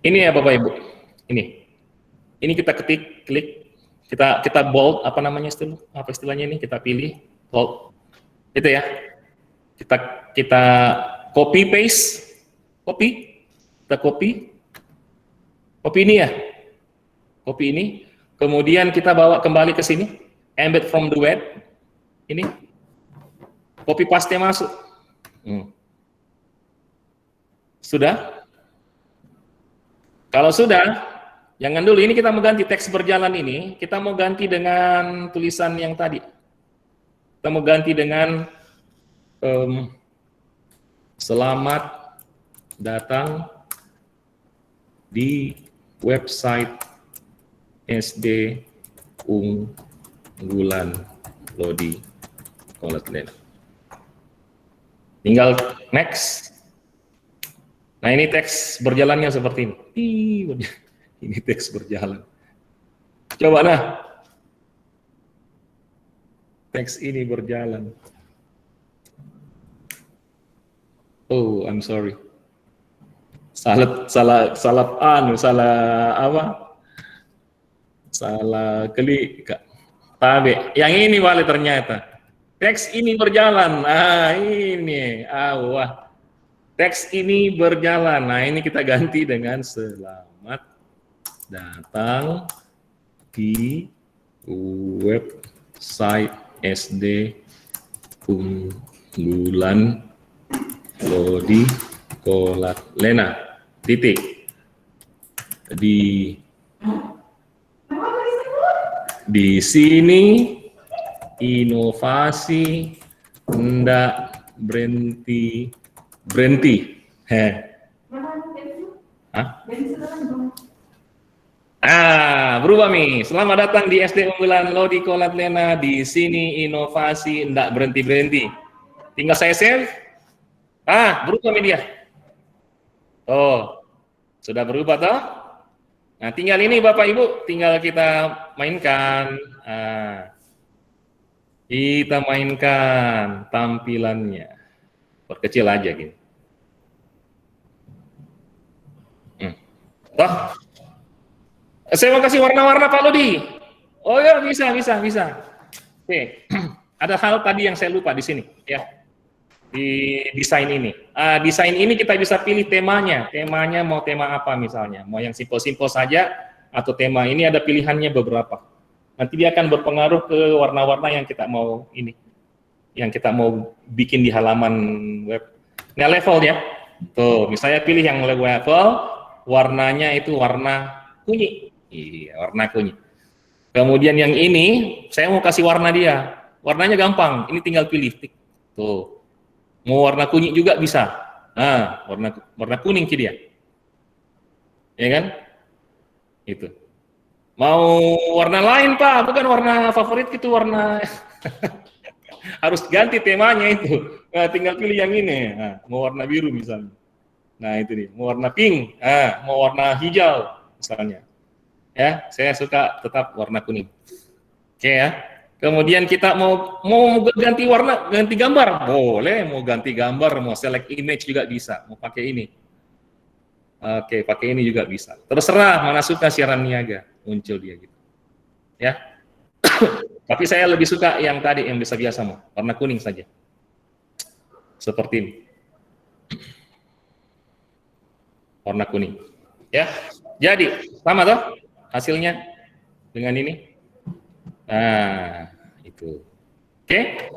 Ini ya Bapak Ibu, ini kita ketik, klik, kita bold, apa namanya apa istilahnya ini, kita pilih bold, itu ya, kita copy paste, kita copy ini ya, copy ini, kemudian kita bawa kembali ke sini, embed from the web, ini, copy paste masuk, sudah. Kalau sudah, jangan dulu, ini kita mau ganti teks berjalan ini, kita mau ganti dengan tulisan yang tadi. Kita mau ganti dengan selamat datang di website SD unggulan Lodi Kolat Lena. Tinggal next. Nah ini teks berjalannya seperti ini. Ini teks berjalan. Coba nah. Teks ini berjalan. Oh, I'm sorry. Salah apa? Salah klik. Tabe. Yang ini wali ternyata. Teks ini berjalan. Nah, ini. Wah. Teks ini berjalan. Nah, ini kita ganti dengan selamat datang di website SD Unggulan Lodi Kolat Lena. Titik. Di sini inovasi hendak berhenti. Berubah nih. Selamat datang di SD Unggulan Lodi Kolat Lena. Di sini inovasi hendak berhenti. Tinggal saya save. Berubah media. Oh, sudah berubah toh? Nah, tinggal ini Bapak Ibu, tinggal kita mainkan. Kita mainkan tampilannya. Perkecil aja gitu. Toh? Saya mau kasih warna-warna Pak Lodi. Oh ya, bisa. Oke. Ada hal tadi yang saya lupa di sini ya. Di desain ini. Desain ini kita bisa pilih temanya. Temanya mau tema apa misalnya? Mau yang simpel-simpel saja atau tema ini ada pilihannya beberapa. Nanti dia akan berpengaruh ke warna-warna yang kita mau ini. Yang kita mau bikin di halaman web. Nah, levelnya. Tuh, misalnya pilih yang level, warnanya itu warna kunyit. Iya, warna kunyit. Kemudian yang ini, saya mau kasih warna dia. Warnanya gampang, ini tinggal pilih. Tuh. Mau warna kunyit juga bisa. Nah, warna kuning ke dia. Ya kan? Itu. Mau warna lain, Pak, bukan warna favorit itu warna harus ganti temanya itu. Nah, tinggal pilih yang ini. Nah, mau warna biru misalnya. Nah, itu nih. Mau warna pink. Mau warna hijau misalnya. Ya, saya suka tetap warna kuning. Oke ya. Kemudian kita mau ganti warna, ganti gambar, boleh. Mau ganti gambar, mau select image juga bisa. Mau pakai ini. Oke, pakai ini juga bisa. Terserah mana suka siaran niaga muncul dia gitu. Ya. Tapi saya lebih suka yang tadi yang biasa-biasa mau, warna kuning saja. Seperti ini. Warna kuning. Ya. Jadi, sama toh hasilnya dengan ini. Nah, itu. Oke.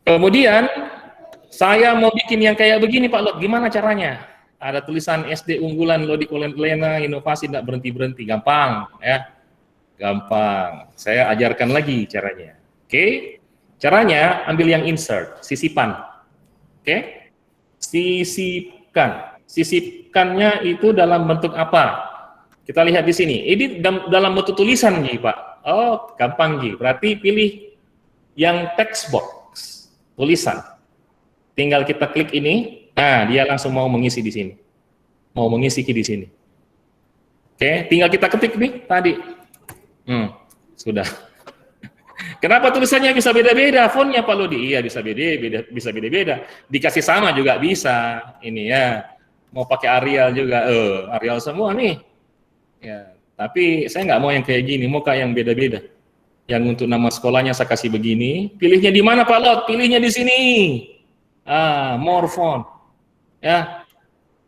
Kemudian saya mau bikin yang kayak begini Pak Lot. Gimana caranya? Ada tulisan SD Unggulan Lodi Kolat Lena, inovasi tidak berhenti-berhenti. Gampang ya. Gampang. Saya ajarkan lagi caranya. Oke. Caranya ambil yang insert, sisipan. Oke. Sisipkan. Sisipkannya itu dalam bentuk apa? Kita lihat di sini. Ini dalam bentuk tulisan nih, Pak. Oh, gampang nih. Berarti pilih yang text box, tulisan. Tinggal kita klik ini. Nah, dia langsung mau mengisi di sini. Mau mengisi di sini. Oke, tinggal kita ketik nih tadi. Sudah. Kenapa tulisannya bisa beda-beda? Fontnya Pak Lodi, iya bisa beda-beda. Dikasih sama juga bisa. Ini ya. Mau pakai Arial juga, Arial semua nih. Ya, tapi saya nggak mau yang kayak gini, mau kayak yang beda-beda. Yang untuk nama sekolahnya saya kasih begini. Pilihnya di mana Pak Lot? Pilihnya di sini. More font. Ya.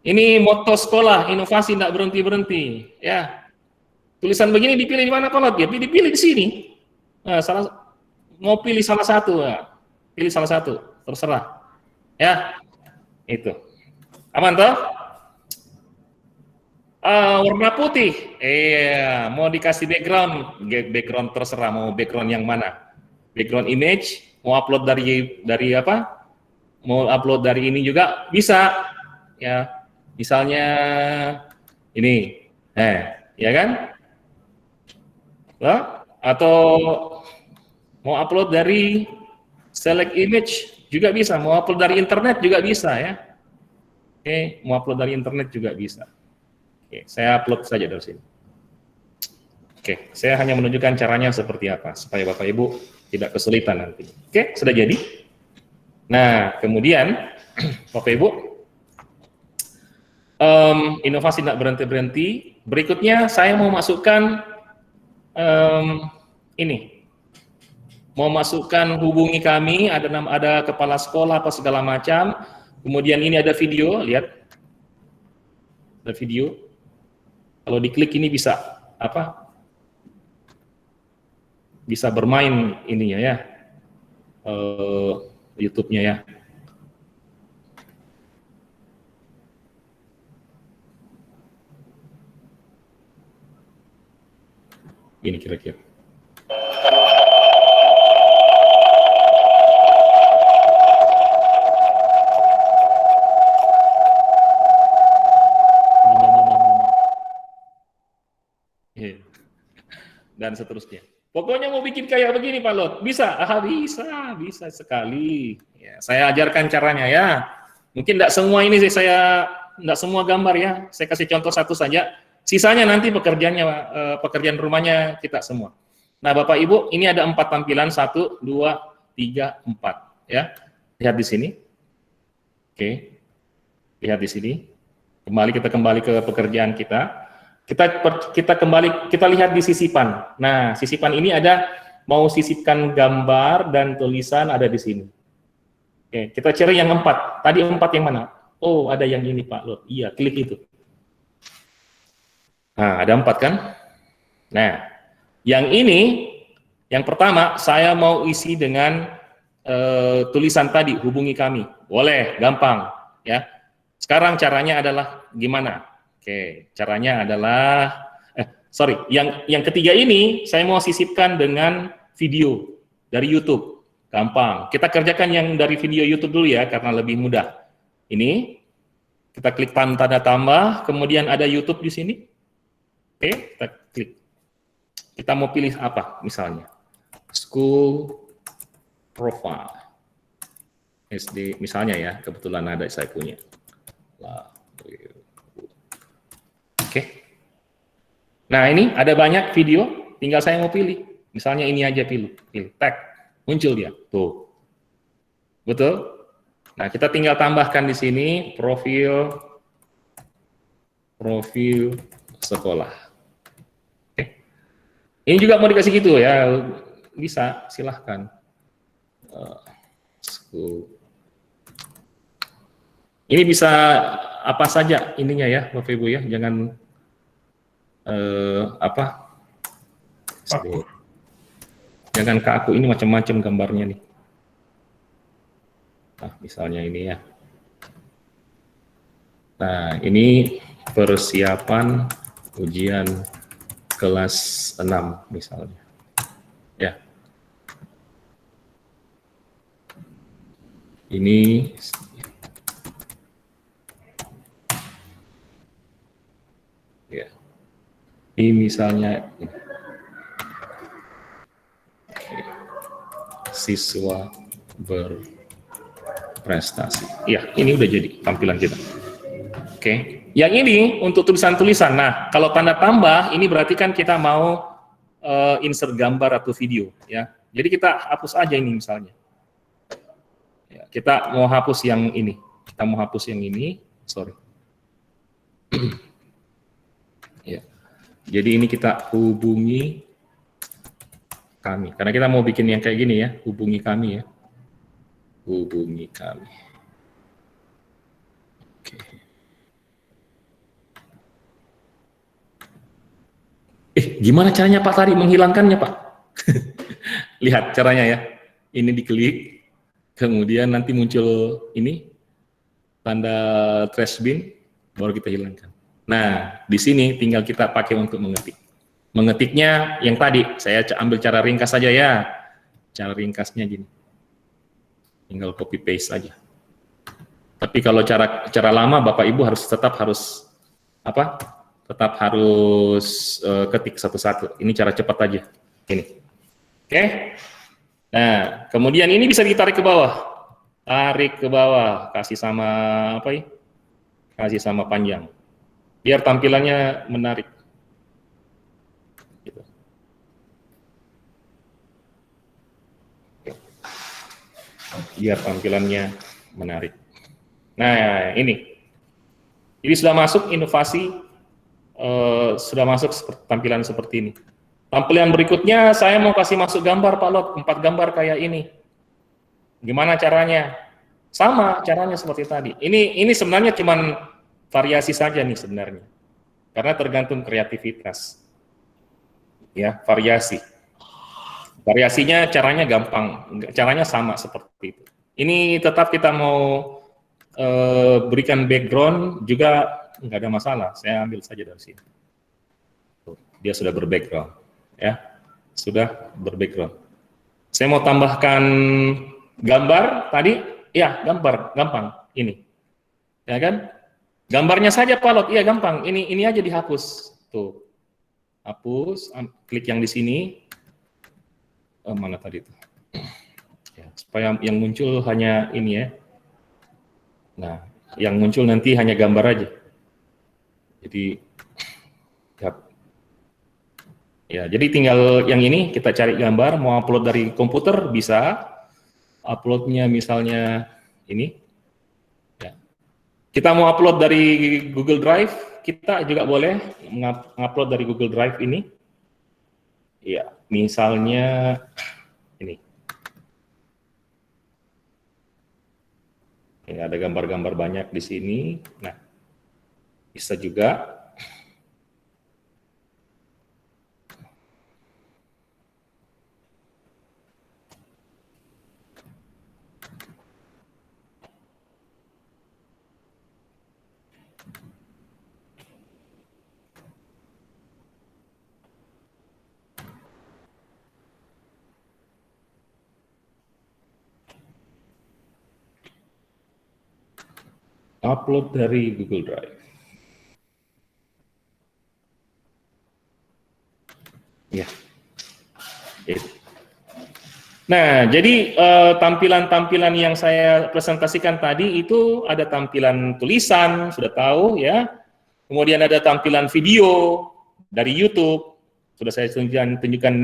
Ini moto sekolah, inovasi tidak berhenti-berhenti. Ya. Tulisan begini dipilih di mana Pak Lot? Ya, dipilih di sini. Mau pilih salah satu, ya. Pilih salah satu, terserah. Ya. Itu. Aman toh? Warna putih, mau dikasih background terserah, mau background yang mana, background image, mau upload dari apa, mau upload dari ini juga bisa, ya, misalnya ini, ya kan, Atau mau upload dari select image juga bisa, mau upload dari internet juga bisa ya. Oke, mau upload dari internet juga bisa. Oke, saya upload saja dari sini. Oke, saya hanya menunjukkan caranya seperti apa supaya Bapak Ibu tidak kesulitan nanti. Oke, sudah jadi. Nah, kemudian Bapak Ibu, inovasi tidak berhenti-berhenti. Berikutnya saya mau masukkan ini, mau masukkan hubungi kami, ada kepala sekolah apa segala macam. Kemudian ini ada video, lihat, ada video. Kalau diklik ini bisa apa? Bisa bermain ininya ya, YouTube-nya ya. Ini kira-kira. Dan seterusnya. Pokoknya mau bikin kayak begini Pak Lot, bisa? Bisa sekali. Ya, saya ajarkan caranya ya. Mungkin tidak semua ini tidak semua gambar ya. Saya kasih contoh satu saja. Sisanya nanti pekerjaan rumahnya kita semua. Nah Bapak Ibu, ini ada 4 tampilan, 1, 2, 3, 4 ya. Lihat di sini. Oke. Lihat di sini. Kita kembali ke pekerjaan kita. Kita lihat di sisipan. Nah, sisipan ini ada mau sisipkan gambar dan tulisan ada di sini. Oke, kita cari yang 4. Tadi 4 yang mana? Oh, ada yang ini Pak Lot. Iya, klik itu. Nah, ada 4 kan? Nah, yang ini, yang pertama saya mau isi dengan tulisan tadi, hubungi kami. Boleh, gampang ya. Sekarang caranya adalah gimana? Oke, caranya adalah yang ketiga ini saya mau sisipkan dengan video dari YouTube. Gampang. Kita kerjakan yang dari video YouTube dulu ya karena lebih mudah. Ini kita klik tanda tambah, kemudian ada YouTube di sini. Oke, kita klik. Kita mau pilih apa misalnya? School profile. SD misalnya ya, kebetulan ada saya punya. Oke. Nah, ini ada banyak video, tinggal saya mau pilih. Misalnya ini aja pilih tag, muncul dia. Tuh. Betul? Nah, kita tinggal tambahkan di sini profil sekolah. Oke. Ini juga mau dikasih gitu ya. Bisa, silahkan. Ini bisa apa saja ininya ya, Bapak Ibu ya, jangan jangan kaku, ini macam-macam gambarnya nih. Nah, misalnya ini ya. Nah, ini persiapan ujian kelas 6 misalnya. Ya. Ini ya. Ini misalnya siswa berprestasi. Ya, ini udah jadi tampilan kita. Oke. Yang ini untuk tulisan-tulisan. Nah, kalau tanda tambah ini berarti kan kita mau insert gambar atau video ya. Jadi kita hapus aja ini misalnya. Ya, kita mau hapus yang ini. Kita mau hapus yang ini. Sorry. Ya. Jadi ini kita hubungi kami. Karena kita mau bikin yang kayak gini ya. Hubungi kami ya. Hubungi kami. Oke. Gimana caranya Pak tadi menghilangkannya Pak? Lihat caranya ya. Ini diklik. Kemudian nanti muncul ini. Tanda trash bin. Baru kita hilangkan. Nah, di sini tinggal kita pakai untuk mengetik. Mengetiknya yang tadi, saya ambil cara ringkas saja ya. Cara ringkasnya gini. Tinggal copy paste saja. Tapi kalau cara lama Bapak Ibu tetap harus apa? Tetap harus ketik satu-satu. Ini cara cepat aja. Ini. Oke. Nah, kemudian ini bisa ditarik ke bawah. Tarik ke bawah, kasih sama apa ya? Kasih sama panjang. Biar tampilannya menarik. Gitu. Biar tampilannya menarik. Nah, ini sudah masuk inovasi, sudah masuk tampilan seperti ini. Tampilan berikutnya saya mau kasih masuk gambar Pak Lot, 4 gambar kayak ini. Gimana caranya? Sama caranya seperti tadi. Ini sebenarnya cuman variasi saja nih sebenarnya. Karena tergantung kreativitas. Ya, variasi. Variasinya caranya gampang, caranya sama seperti itu. Ini tetap kita mau berikan background juga nggak ada masalah. Saya ambil saja dari sini. Dia sudah berbackground, ya, sudah berbackground. Saya mau tambahkan gambar tadi, ya gambar, gampang ini, ya kan? Gambarnya saja Pak Lot, iya gampang. Ini aja dihapus, tuh, hapus, klik yang di sini. Mana tadi itu? Ya, supaya yang muncul hanya ini ya. Nah, yang muncul nanti hanya gambar aja. Jadi, ya, jadi tinggal yang ini kita cari gambar, mau upload dari komputer bisa, uploadnya misalnya ini. Ya. Kita mau upload dari Google Drive, kita juga boleh mengupload dari Google Drive ini. Ya, misalnya ini. Ini ada gambar-gambar banyak di sini. Nah, bisa juga. Upload dari Google Drive. Ya. Nah, jadi tampilan-tampilan yang saya presentasikan tadi itu ada tampilan tulisan, sudah tahu ya. Kemudian ada tampilan video dari YouTube, sudah saya tunjukkan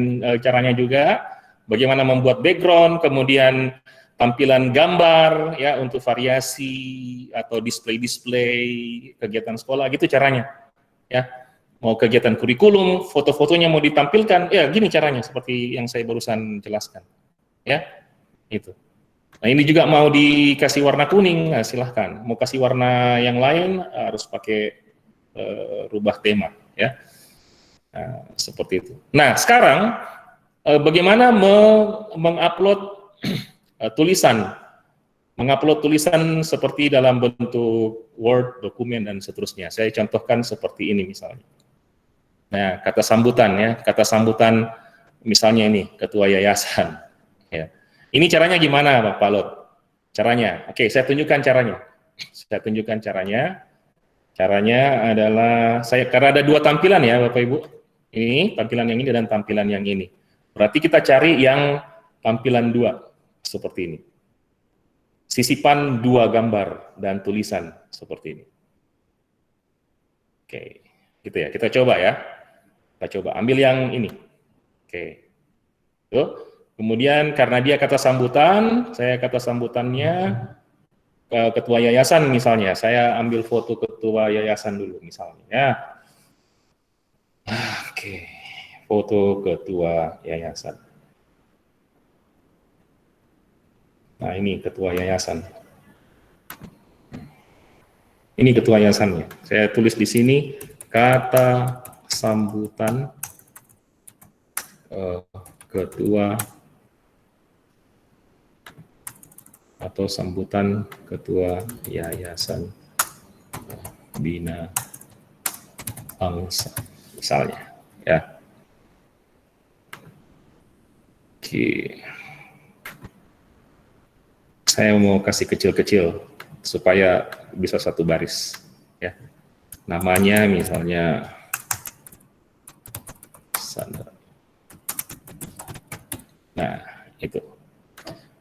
caranya juga. Bagaimana membuat background, kemudian tampilan gambar ya untuk variasi atau display-display kegiatan sekolah gitu caranya. Ya. Mau kegiatan kurikulum, foto-fotonya mau ditampilkan, ya gini caranya seperti yang saya barusan jelaskan. Ya, itu. Nah, ini juga mau dikasih warna kuning, nah, silahkan. Mau kasih warna yang lain harus pakai rubah tema, ya. Nah, seperti itu. Nah, sekarang bagaimana mengupload tulisan, mengupload tulisan seperti dalam bentuk Word, dokumen dan seterusnya. Saya contohkan seperti ini misalnya. Nah, kata sambutan ya, kata sambutan misalnya ini ketua yayasan. Ya. Ini caranya gimana, Pak Lot? Caranya, oke, saya tunjukkan caranya. Saya tunjukkan caranya. Caranya adalah karena ada 2 tampilan ya, Bapak Ibu. Ini tampilan yang ini dan tampilan yang ini. Berarti kita cari yang tampilan 2 seperti ini. Sisipan 2 gambar dan tulisan seperti ini. Oke, gitu ya. Kita coba ya. Kita coba ambil yang ini. Oke. Tuh. Kemudian karena dia kata sambutan, saya kata sambutannya ketua yayasan misalnya. Saya ambil foto ketua yayasan dulu misalnya. Ya. Oke. Foto ketua yayasan. Nah, ini ketua yayasan. Ini ketua yayasannya. Saya tulis di sini kata sambutan ketua atau sambutan ketua yayasan Bina Bangsa misalnya ya. Oke. Saya mau kasih kecil-kecil supaya bisa satu baris ya. Namanya misalnya Sandra. Nah, itu.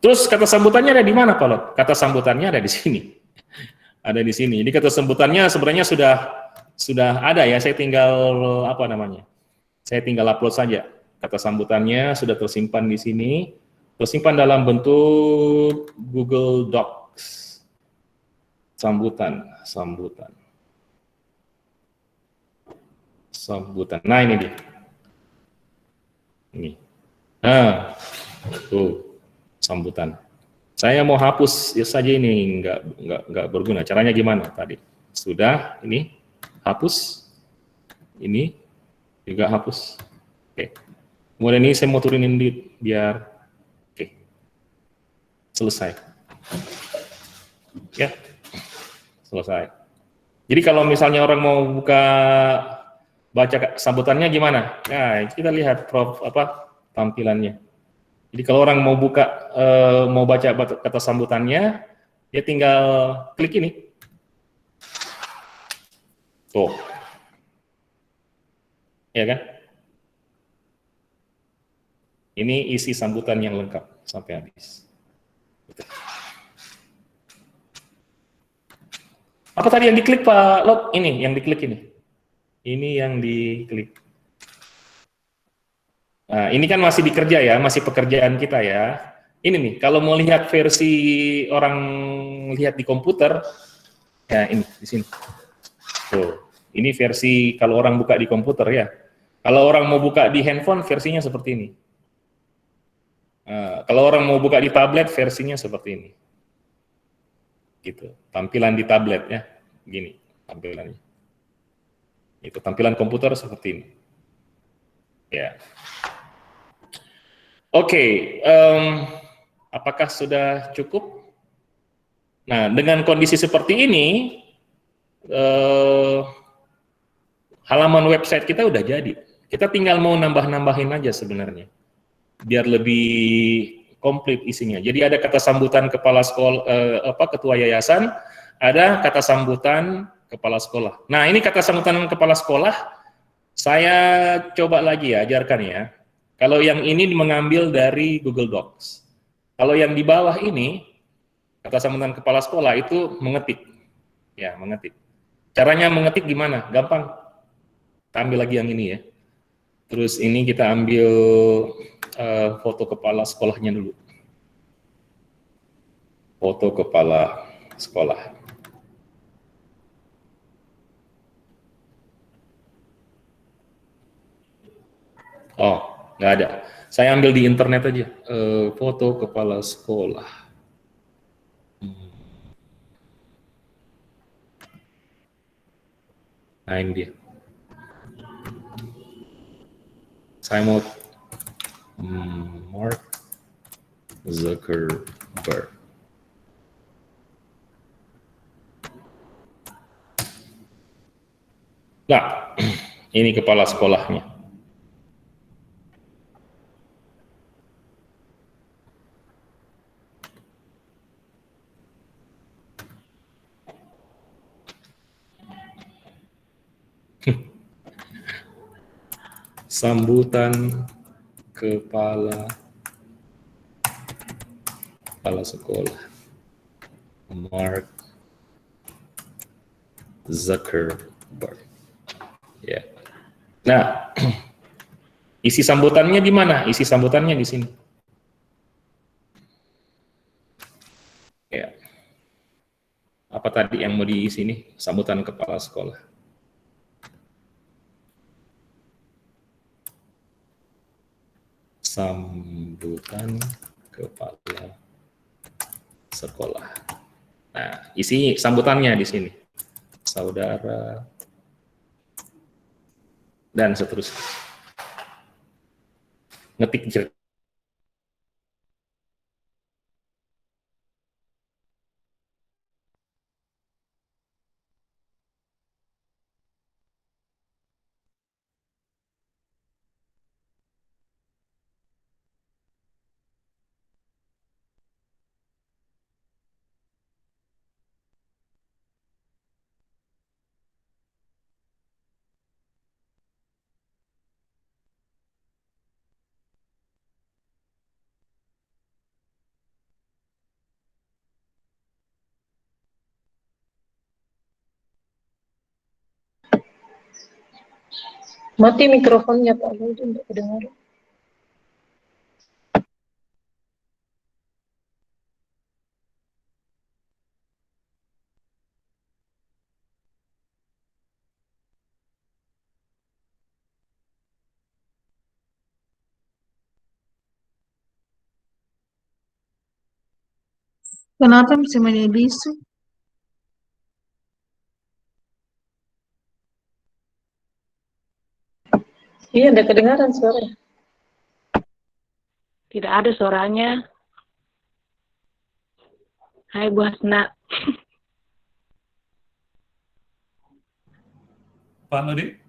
Terus kata sambutannya ada di mana, Pak Lot? Kata sambutannya ada di sini. Ada di sini. Jadi kata sambutannya sebenarnya sudah ada ya. Saya tinggal apa namanya? Saya tinggal upload saja. Kata sambutannya sudah tersimpan di sini. Tersimpan dalam bentuk Google Docs. Sambutan. Nah, ini dia. Ini. Nah, tuh sambutan. Saya mau hapus ya saja ini nggak berguna. Caranya gimana tadi? Sudah ini hapus, ini juga hapus. Oke. Kemudian ini saya mau turunin biar oke selesai. Ya selesai. Jadi kalau misalnya orang mau baca sambutannya gimana? Nah kita lihat tampilannya. Jadi kalau orang mau mau baca kata sambutannya, dia tinggal klik ini. Tuh. Ya kan? Ini isi sambutan yang lengkap sampai habis. Apa tadi yang diklik Pak Lot? Ini yang diklik ini. Ini yang diklik. Nah, ini kan masih dikerja ya, masih pekerjaan kita ya. Ini nih, kalau mau lihat versi orang lihat di komputer, ya ini di sini. Tuh, ini versi kalau orang buka di komputer ya. Kalau orang mau buka di handphone, versinya seperti ini. Nah, kalau orang mau buka di tablet, versinya seperti ini. Gitu, tampilan di tablet ya, gini tampilannya. Itu tampilan komputer seperti ini. Ya. Oke, apakah sudah cukup? Nah, dengan kondisi seperti ini, halaman website kita udah jadi. Kita tinggal mau nambah-nambahin aja sebenarnya, biar lebih komplit isinya. Jadi ada kata sambutan kepala sekolah, ketua yayasan, ada kata sambutan kepala sekolah. Nah, ini kata sambutan kepala sekolah, saya coba lagi ya, ajarkan ya. Kalau yang ini mengambil dari Google Docs. Kalau yang di bawah ini, kata sambutan kepala sekolah itu mengetik. Ya, mengetik. Caranya mengetik gimana? Gampang. Kita ambil lagi yang ini ya. Terus ini kita ambil foto kepala sekolahnya dulu. Foto kepala sekolah. Oh, nggak ada. Saya ambil di internet aja. Foto kepala sekolah. Nah, ini dia. Saya mau Mark Zuckerberg. Nah, ini kepala sekolahnya. Sambutan kepala sekolah Mark Zuckerberg. Ya. Nah, isi sambutannya di mana? Isi sambutannya di sini. Ya. Apa tadi yang mau diisi nih? Sambutan kepala sekolah. Sambutan kepala sekolah. Nah, isi sambutannya di sini. Saudara dan seterusnya. Ngetik Mati mikrofonnya Pak Lodi, tidak kedengaran. Kenapa semuanya bisu? Iya, tidak kedengaran suaranya. Tidak ada suaranya. Hai Bu Hasna. Pak Lodi,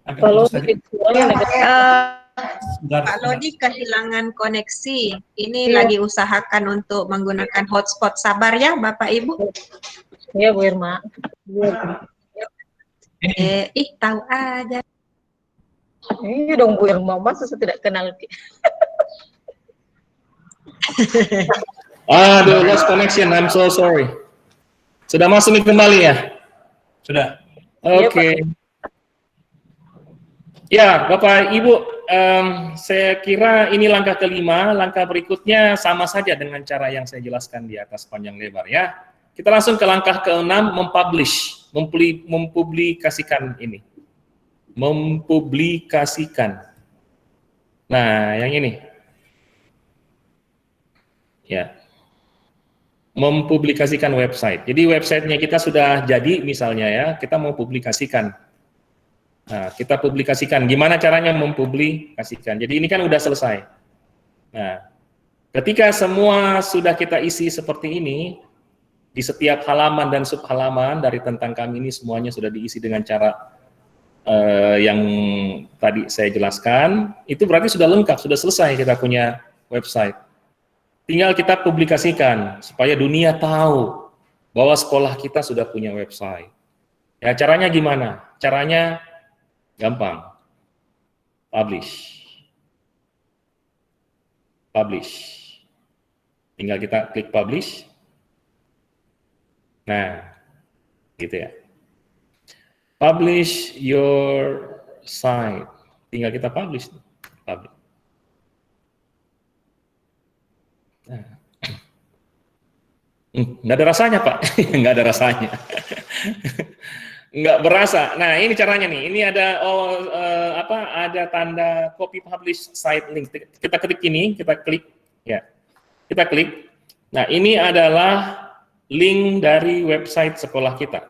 agak Kalau putus tadi. suaranya negatif. Sebentar, Pak sebentar. Lodi kehilangan koneksi. Ini Iya. lagi usahakan untuk menggunakan hotspot. Sabar ya Bapak Ibu. Iya Bu Irma. Tahu aja. Iya dong Bu Irma, masa saya tidak kenal. Aduh, lost connection. I'm so sorry. Sudah masuk nih kembali ya? Sudah. Oke. Ya, Bapak Ibu, saya kira ini langkah kelima. Langkah berikutnya sama saja dengan cara yang saya jelaskan di atas panjang lebar ya. Kita langsung ke langkah keenam, mempublish, mempublikasikan ini. Mempublikasikan. Nah, yang ini. Ya. Mempublikasikan website. Jadi websitenya kita sudah jadi misalnya ya, kita mau publikasikan. Nah, kita publikasikan. Gimana caranya mempublikasikan? Jadi ini kan udah selesai. Nah, ketika semua sudah kita isi seperti ini, di setiap halaman dan subhalaman dari tentang kami ini semuanya sudah diisi dengan cara yang tadi saya jelaskan, itu berarti sudah lengkap, sudah selesai kita punya website. Tinggal kita publikasikan supaya dunia tahu bahwa sekolah kita sudah punya website. Ya, caranya gimana? Caranya gampang. Publish. Publish. Tinggal kita klik publish. Nah, gitu ya. Publish your site. Tinggal kita publish. Publish. Nah. Nggak ada rasanya, Pak. Nggak ada rasanya. Nggak berasa. Nah, ini caranya nih. Ini ada ada tanda copy publish site link. Kita klik ini, kita klik ya. Kita klik. Nah, ini adalah link dari website sekolah kita.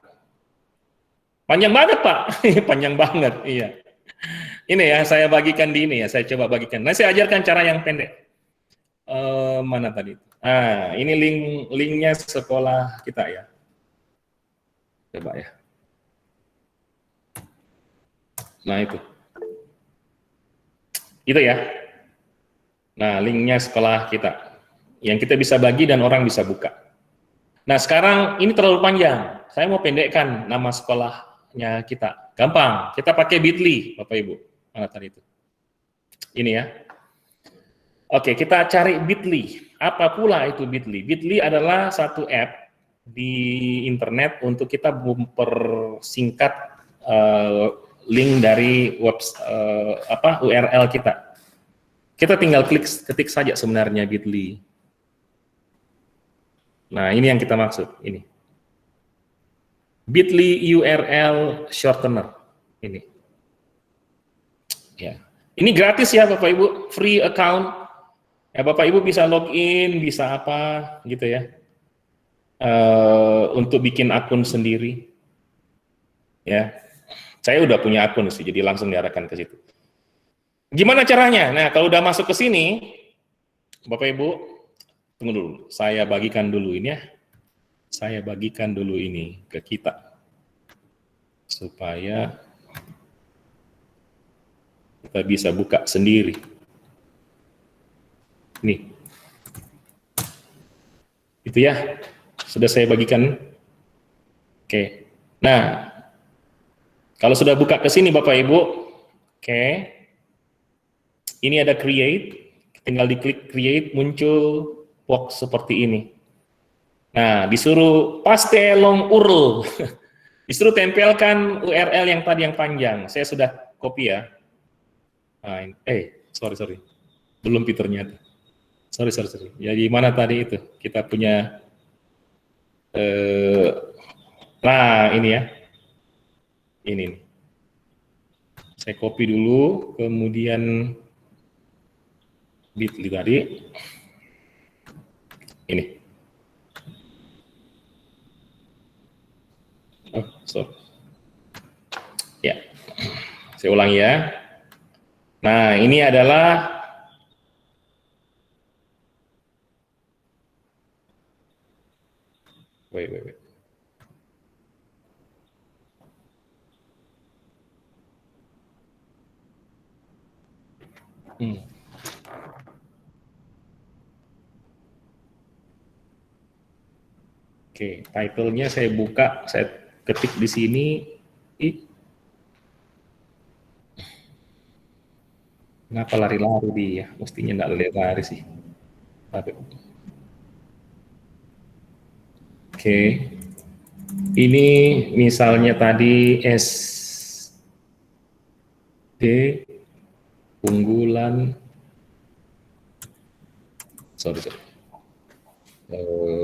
Panjang banget, Pak. Panjang banget, iya. Ini ya, saya bagikan di ini ya. Saya coba bagikan. Nah, saya ajarkan cara yang pendek. Mana tadi? Ah, ini linknya sekolah kita ya. Coba ya. Nah, itu ya. Nah, linknya sekolah kita yang kita bisa bagi dan orang bisa buka. Nah, sekarang ini terlalu panjang. Saya mau pendekkan nama sekolahnya kita. Gampang. Kita pakai Bitly, Bapak Ibu. Mana tadi itu? Ini ya. Oke, kita cari Bitly. Apa pula itu Bitly? Bitly adalah satu app di internet untuk kita mempersingkat link dari URL kita. Kita tinggal ketik saja sebenarnya Bitly. Nah, ini yang kita maksud, ini. Bitly URL shortener. Ini. Ya. Ini gratis ya Bapak Ibu, free account. Ya, Bapak Ibu bisa login, bisa apa gitu ya. Untuk bikin akun sendiri. Ya. Saya udah punya akun sih, jadi langsung diarahkan ke situ. Gimana caranya? Nah, kalau udah masuk ke sini, Bapak Ibu, tunggu dulu. Saya bagikan dulu ini ya. Saya bagikan dulu ini ke kita. Supaya kita bisa buka sendiri. Nih. Itu ya. Sudah saya bagikan. Oke. Nah, kalau sudah buka ke sini Bapak Ibu, oke. Ini ada create, tinggal diklik create, muncul box seperti ini. Nah, disuruh paste long URL. Disuruh tempelkan URL yang tadi yang panjang. Saya sudah copy ya. sorry. Belum Peternya. Sorry. Jadi mana tadi itu? Kita punya nah ini ya. Ini nih. Saya copy dulu, kemudian bit.ly tadi. Ini. Oh, sorry. Ya. Saya ulangi ya. Nah, ini adalah wait. Oke, title-nya saya buka, saya ketik di sini. Kenapa lari-lari dia? Mestinya nggak lari-lari sih. Oke, ini misalnya tadi SD unggulan, sorry.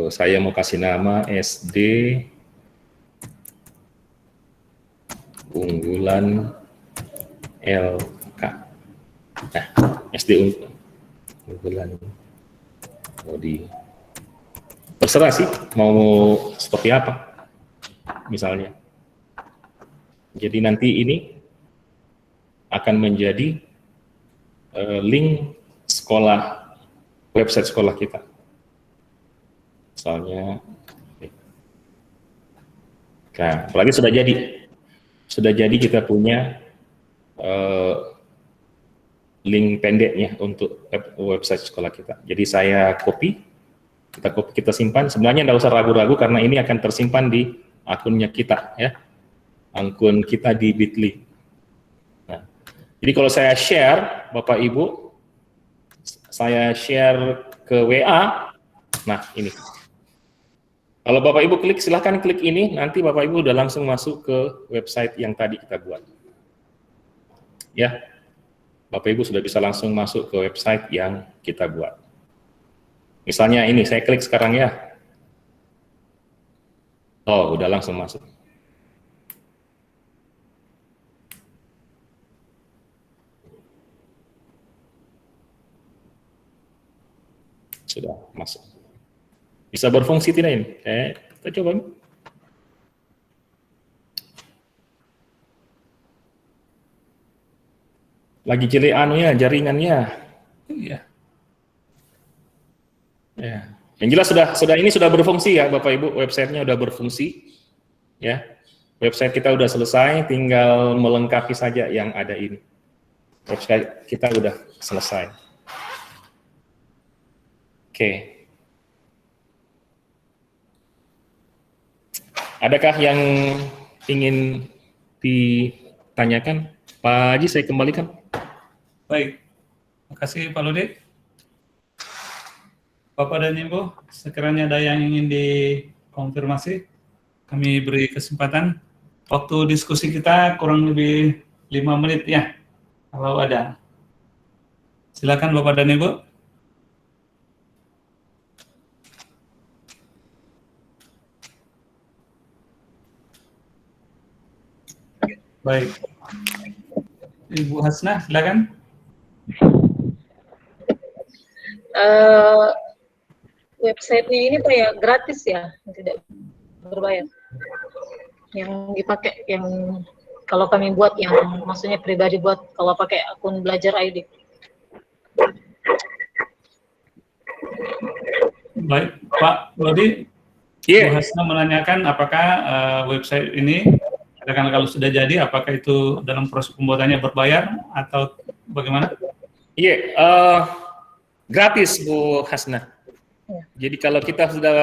Saya mau kasih nama SD unggulan LK. Nah, SD unggulan. Terserah sih mau seperti apa, misalnya. Jadi nanti ini akan menjadi link sekolah, website sekolah kita. Misalnya, nah, apalagi sudah jadi kita punya link pendeknya untuk website sekolah kita. Jadi saya kita simpan. Sebenarnya nggak usah ragu-ragu karena ini akan tersimpan di akunnya kita ya, akun kita di bit.ly. Nah, jadi kalau saya share, Bapak Ibu, saya share ke WA. Nah ini. Kalau Bapak Ibu klik, silahkan klik ini, nanti Bapak Ibu udah langsung masuk ke website yang tadi kita buat. Ya, Bapak Ibu sudah bisa langsung masuk ke website yang kita buat. Misalnya ini, saya klik sekarang ya. Oh, udah langsung masuk. Sudah masuk. Bisa berfungsi tidak ini? Kita coba. Lagi jelek jaringannya. Iya. Ya. Yang jelas ini sudah berfungsi ya Bapak Ibu, websitenya sudah berfungsi. Ya. Website kita sudah selesai, tinggal melengkapi saja yang ada ini. Website kita sudah selesai. Oke. Adakah yang ingin ditanyakan? Pak Haji, saya kembalikan. Baik, terima kasih Pak Ludi. Bapak dan Ibu, sekiranya ada yang ingin dikonfirmasi, kami beri kesempatan. Waktu diskusi kita kurang lebih 5 menit ya, kalau ada. Silakan Bapak dan Ibu. Baik, Ibu Hasnah, silakan. Websitenya ini kayak gratis ya, tidak berbayar. Yang dipakai, yang kalau kami buat, yang maksudnya pribadi buat, kalau pakai akun Belajar ID. Baik, Pak Lodi, Bu Hasnah menanyakan apakah website ini, katakan kalau sudah jadi, apakah itu dalam proses pembuatannya berbayar atau bagaimana? Gratis Bu Hasnah. Jadi kalau kita sudah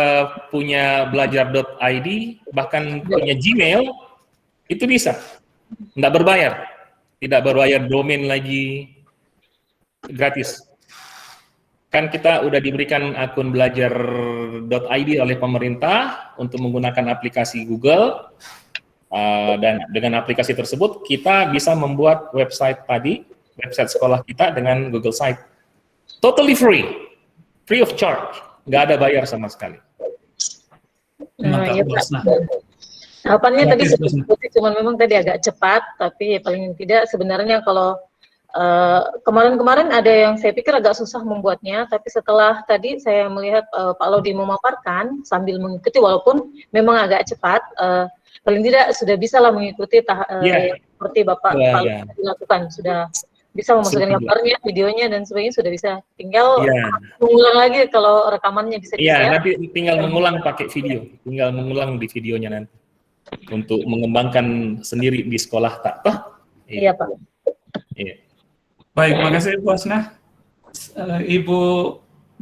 punya belajar.id, bahkan punya Gmail, itu bisa. Nggak berbayar. Tidak berbayar domain lagi, gratis. Kan kita udah diberikan akun belajar.id oleh pemerintah untuk menggunakan aplikasi Google. Dan dengan aplikasi tersebut kita bisa membuat website tadi website sekolah kita dengan Google Site. Totally free of charge, nggak ada bayar sama sekali. Mantap, Ya, Bu Pak. Hasna. Harapannya tadi Gratis, Bu Hasna. seperti cuma memang tadi agak cepat, tapi paling tidak sebenarnya kalau kemarin-kemarin ada yang saya pikir agak susah membuatnya, tapi setelah tadi saya melihat Pak Laudi memaparkan sambil mengikuti, walaupun memang agak cepat, paling tidak sudah bisa lah mengikuti seperti Bapak Pak Laudi lakukan, sudah bisa memasukkan gambarnya, videonya dan sebagainya, sudah bisa. Tinggal mengulang lagi kalau rekamannya bisa Iya, di-share. nanti tinggal mengulang pakai video, tinggal mengulang di videonya nanti untuk mengembangkan sendiri di sekolah tak toh? Iya, Pak. Iya. Baik, makasih Bu Hasna. Ibu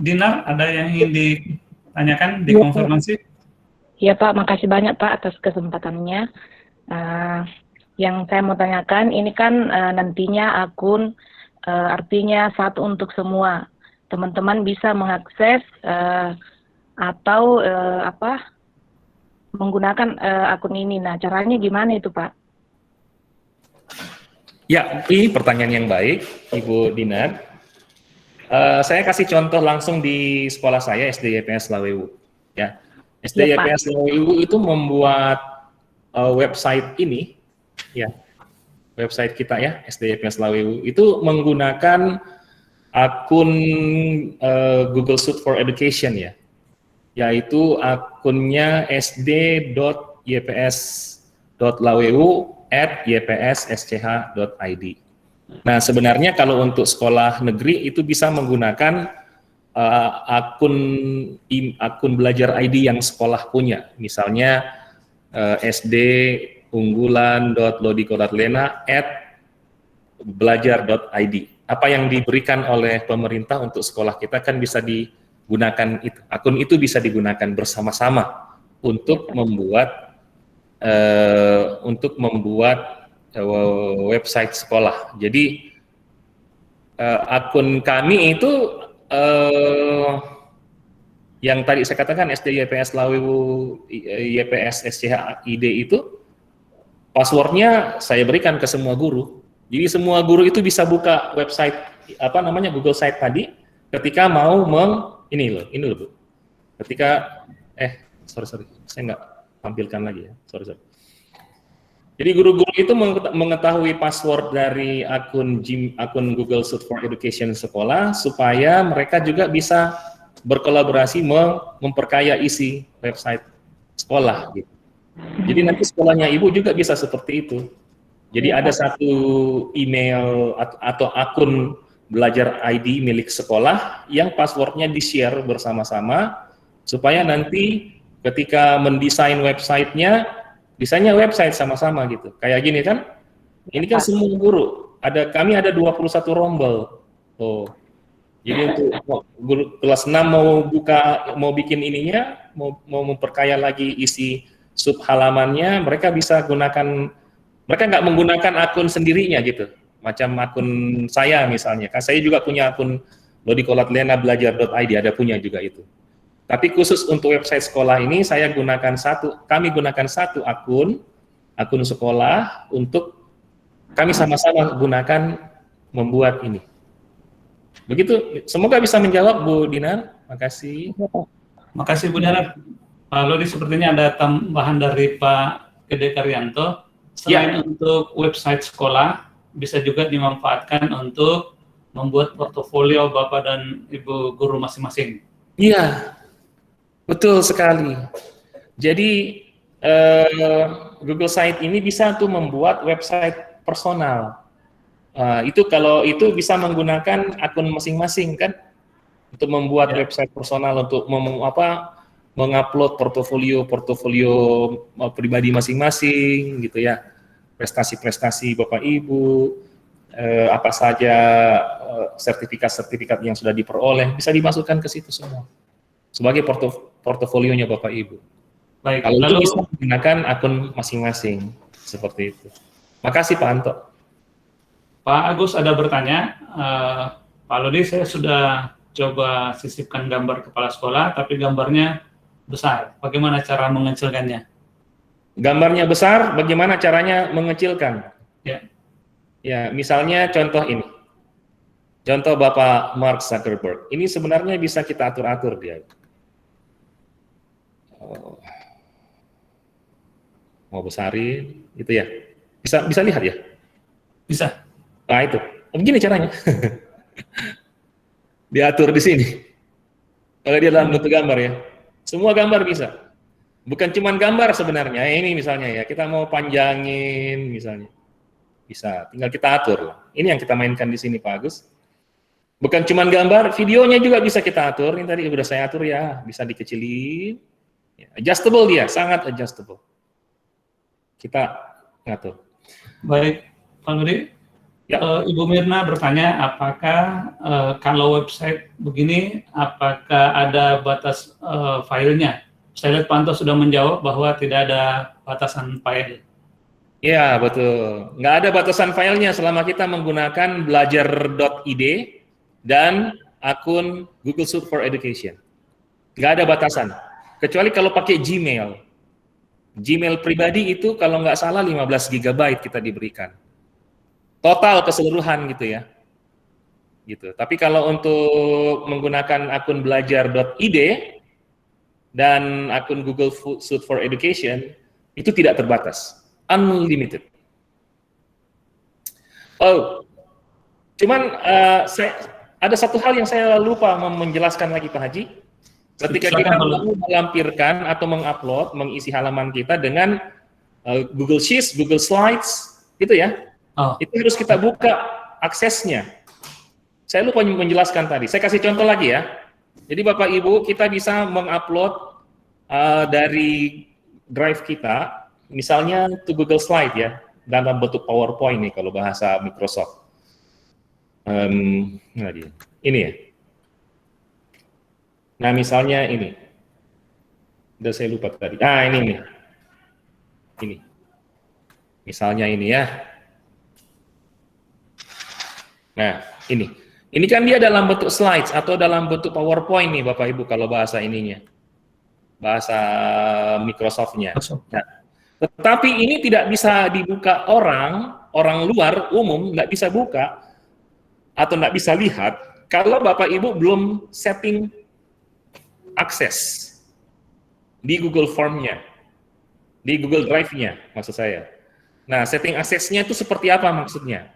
Dinar, ada yang ingin ditanyakan, dikonfirmasi? Ya Pak, makasih banyak Pak atas kesempatannya. Yang saya mau tanyakan, ini kan nantinya akun artinya satu untuk semua. Teman-teman bisa mengakses atau menggunakan akun ini. Nah, caranya gimana itu Pak? Ya, ini pertanyaan yang baik, Ibu Dinar. Saya kasih contoh langsung di sekolah saya, SD YPS Lawewu. Ya, SD YPS Lawewu itu membuat website ini, ya, website kita ya, SD YPS Lawewu itu menggunakan akun Google Suite for Education ya, yaitu akunnya sd.yps.lawewu@ypssch.id. Nah, sebenarnya kalau untuk sekolah negeri itu bisa menggunakan akun belajar ID yang sekolah punya, misalnya sd.unggulan.lodiko.lena@belajar.id. Apa yang diberikan oleh pemerintah untuk sekolah kita kan bisa digunakan itu. Akun itu bisa digunakan bersama-sama untuk membuat website sekolah. Jadi akun kami itu yang tadi saya katakan SD YPS Lawewu YPS SCH ID itu passwordnya saya berikan ke semua guru. Jadi semua guru itu bisa buka website Google Site tadi ketika mau ini loh Bu. Ketika sorry saya nggak tampilkan lagi ya, sorry. Jadi guru-guru itu mengetahui password dari akun Google Suite for Education sekolah supaya mereka juga bisa berkolaborasi memperkaya isi website sekolah gitu. Jadi nanti sekolahnya Ibu juga bisa seperti itu. Jadi ada satu email atau akun belajar ID milik sekolah yang passwordnya di-share bersama-sama supaya nanti ketika mendesain websitenya, desainnya website sama-sama gitu. Kayak gini kan? Ini kan semua guru. Kami ada 21 rombel. Jadi untuk guru kelas 6 mau bikin ininya, mau memperkaya lagi isi sub halamannya, mereka bisa gunakan, mereka nggak menggunakan akun sendirinya gitu. Macam akun saya misalnya. Kan saya juga punya akun lodiko.lena.belajar.id, ada punya juga itu. Tapi khusus untuk website sekolah ini kami gunakan satu akun sekolah untuk kami sama-sama gunakan membuat ini. Begitu, semoga bisa menjawab Bu Dinar. Makasih. Makasih Bu Dinar. Pak Lodi, sepertinya ada tambahan dari Pak Gede Karyanto. Selain untuk website sekolah, bisa juga dimanfaatkan untuk membuat portofolio Bapak dan Ibu guru masing-masing. Iya. Betul sekali. Jadi Google Site ini bisa tuh membuat website personal. Kalau itu bisa menggunakan akun masing-masing kan untuk membuat website personal untuk mengupload portofolio pribadi masing-masing gitu ya. Prestasi-prestasi Bapak Ibu, apa saja sertifikat-sertifikat yang sudah diperoleh bisa dimasukkan ke situ semua sebagai portofolionya Bapak Ibu. Baik, kalau itu bisa menggunakan akun masing-masing seperti itu. Makasih Pak Anto. Pak Agus ada bertanya, Pak Lodi, saya sudah coba sisipkan gambar kepala sekolah, tapi gambarnya besar. Bagaimana cara mengecilkannya? Gambarnya besar, bagaimana caranya mengecilkan? Ya. Ya, misalnya contoh ini. Contoh Bapak Mark Zuckerberg, ini sebenarnya bisa kita atur-atur dia. Mau besarin, itu ya. Bisa lihat ya? Bisa. Nah itu, begini caranya. Diatur di sini. Kalau dia dalam bentuk gambar ya, semua gambar bisa. Bukan cuma gambar sebenarnya. Ini misalnya ya, kita mau panjangin misalnya, bisa. Tinggal kita atur. Ini yang kita mainkan di sini Pak Agus. Bukan cuma gambar, videonya juga bisa kita atur. Ini tadi sudah saya atur ya, bisa dikecilin. Adjustable dia, sangat adjustable. Kita ngatur. Baik, Pak Nuri. Ya. Ibu Mirna bertanya, apakah kalau website begini, apakah ada batas filenya? Saya lihat Pak Anto sudah menjawab bahwa tidak ada batasan file. Ya, betul. Nggak ada batasan filenya selama kita menggunakan belajar.id dan akun Google Suite for Education. Nggak ada batasan. Kecuali kalau pakai Gmail. Gmail pribadi itu kalau nggak salah 15 GB kita diberikan. Total keseluruhan gitu ya. Gitu. Tapi kalau untuk menggunakan akun belajar.id dan akun Google Suite for Education itu tidak terbatas, unlimited. Oh, cuman ada satu hal yang saya lupa menjelaskan lagi Pak Haji. Ketika kita mau melampirkan atau mengupload, mengisi halaman kita dengan Google Sheets, Google Slides, gitu ya. Itu harus kita buka aksesnya. Saya lupa menjelaskan tadi. Saya kasih contoh lagi ya. Jadi Bapak Ibu, kita bisa mengupload dari drive kita, misalnya to Google Slide ya, dalam bentuk PowerPoint nih kalau bahasa Microsoft. Ini ya. Nah misalnya ini. Udah saya lupa tadi. Ini nih. Ini. Misalnya ini ya. Nah, ini. Ini kan dia dalam bentuk slides atau dalam bentuk PowerPoint nih Bapak Ibu kalau bahasa ininya. Bahasa Microsoft-nya. Nah, tetapi ini tidak bisa dibuka orang luar umum nggak bisa buka atau nggak bisa lihat kalau Bapak Ibu belum setting akses di Google Form-nya, di Google Drive-nya maksud saya. Nah, setting aksesnya itu seperti apa maksudnya?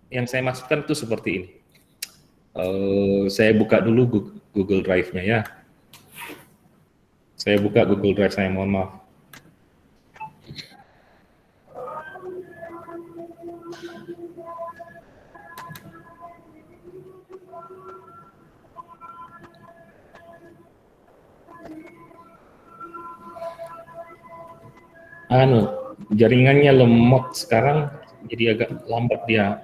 Yang saya maksudkan itu seperti ini. Saya buka dulu Google Drive-nya ya. Saya buka Google Drive saya, mohon maaf. Jaringannya lemot sekarang, jadi agak lambat dia.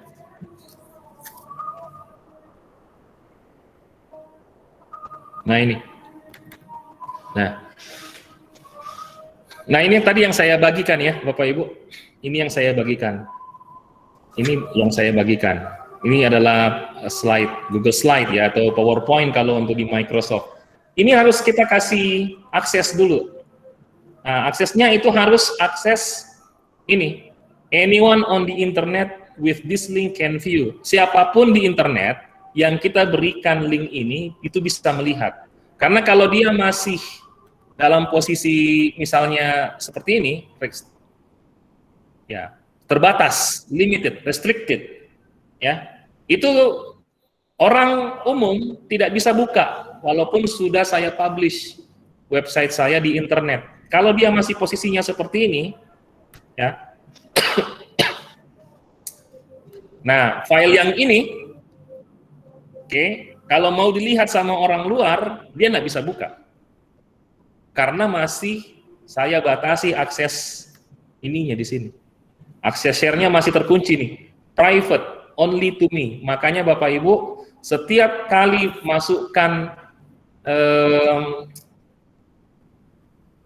Nah ini. Nah ini tadi yang saya bagikan ya Bapak Ibu. Ini yang saya bagikan. Ini yang saya bagikan. Ini adalah slide, Google Slide ya, atau PowerPoint kalau untuk di Microsoft. Ini harus kita kasih akses dulu. Nah, aksesnya itu harus akses ini. Anyone on the internet with this link can view. Siapapun di internet yang kita berikan link ini itu bisa melihat. Karena kalau dia masih dalam posisi misalnya seperti ini, ya terbatas, limited, restricted, ya itu orang umum tidak bisa buka, walaupun sudah saya publish website saya di internet. Kalau dia masih posisinya seperti ini, ya. Nah, file yang ini, kalau mau dilihat sama orang luar, dia nggak bisa buka. Karena masih saya batasi akses ininya di sini. Akses share-nya masih terkunci nih. Private, only to me. Makanya Bapak Ibu, setiap kali masukkan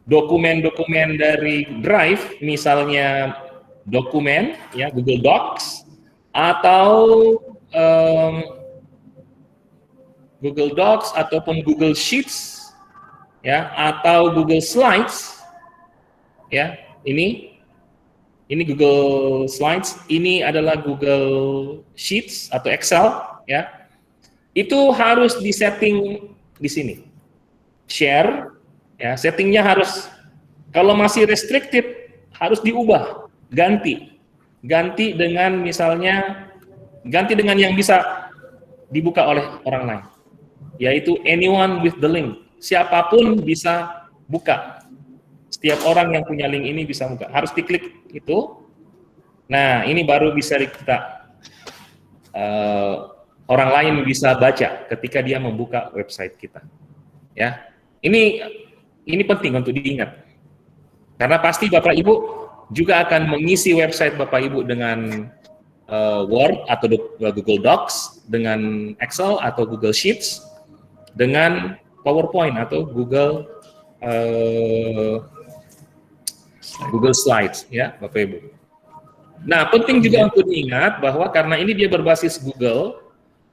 dokumen-dokumen dari Drive, misalnya dokumen, ya Google Docs, atau Google Docs ataupun Google Sheets, ya, atau Google Slides, ya, ini Ini Google Slides, ini adalah Google Sheets atau Excel, ya. Itu harus disetting di sini. Share, ya, settingnya harus, kalau masih restricted, harus diubah, ganti dengan misalnya, ganti dengan yang bisa dibuka oleh orang lain, yaitu anyone with the link. Siapapun bisa buka. Setiap orang yang punya link ini bisa buka. Harus diklik itu. Nah, ini baru bisa kita orang lain bisa baca ketika dia membuka website kita. Ya, ini penting untuk diingat. Karena pasti Bapak Ibu juga akan mengisi website Bapak Ibu dengan Word atau Google Docs, dengan Excel atau Google Sheets, dengan PowerPoint atau Google Slides, ya Bapak Ibu. Nah, penting juga untuk diingat bahwa karena ini dia berbasis Google,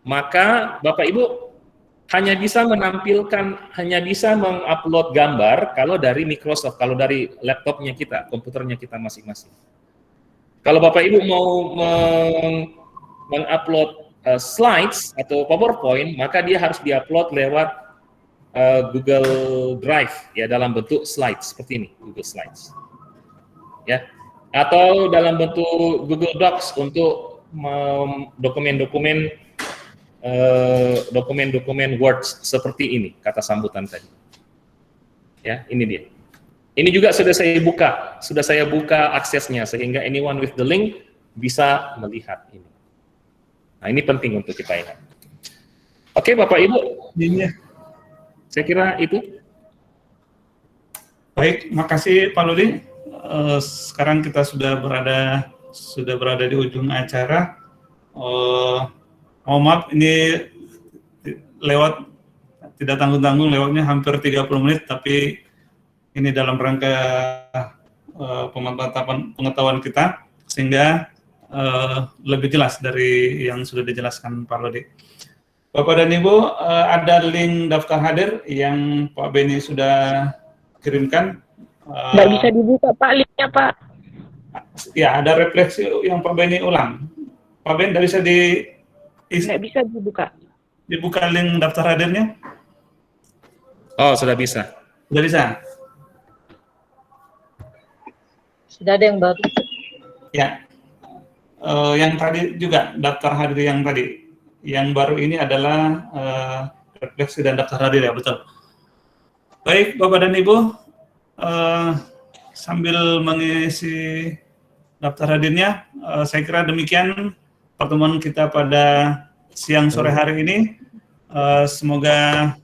maka Bapak Ibu hanya bisa mengupload gambar kalau dari Microsoft, kalau dari laptopnya kita, komputernya kita masing-masing. Kalau Bapak Ibu mau mengupload slides atau PowerPoint, maka dia harus diupload lewat Google Drive, ya, dalam bentuk slides seperti ini, Google Slides, ya, atau dalam bentuk Google Docs untuk dokumen-dokumen Word seperti ini, kata sambutan tadi. Ya, ini dia. Ini juga sudah saya buka aksesnya sehingga anyone with the link bisa melihat ini. Nah, ini penting untuk kita ingat. Oke, Bapak Ibu, saya kira itu. Baik, makasih Pak Lodi. Sekarang kita sudah berada di ujung acara. Mohon maaf, ini lewat tidak tanggung-tanggung, lewatnya hampir 30 menit, tapi ini dalam rangka pengetahuan kita, sehingga lebih jelas dari yang sudah dijelaskan Pak Lodi. Bapak dan Ibu, ada link daftar hadir yang Pak Beni sudah kirimkan. Nggak bisa dibuka Pak linknya Pak. Ya, ada refleksi yang Pak Beni ulang. Pak Ben, nggak bisa nggak bisa dibuka link daftar hadirnya? Oh, sudah bisa. Sudah bisa? Sudah ada yang baru. Ya. Yang tadi juga daftar hadir yang tadi. Yang baru ini adalah refleksi dan daftar hadir, ya, betul. Baik, Bapak dan Ibu, sambil mengisi daftar hadirnya, saya kira demikian pertemuan kita pada siang sore hari ini. Semoga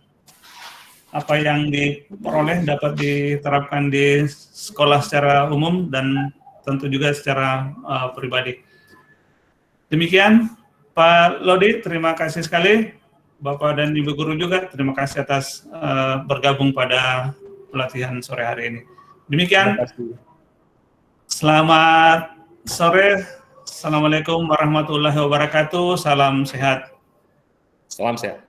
apa yang diperoleh dapat diterapkan di sekolah secara umum dan tentu juga secara pribadi. Demikian, Pak Lodi, terima kasih sekali. Bapak dan Ibu Guru juga, terima kasih atas bergabung pada pelatihan sore hari ini. Demikian, selamat sore. Assalamualaikum warahmatullahi wabarakatuh. Salam sehat. Salam sehat.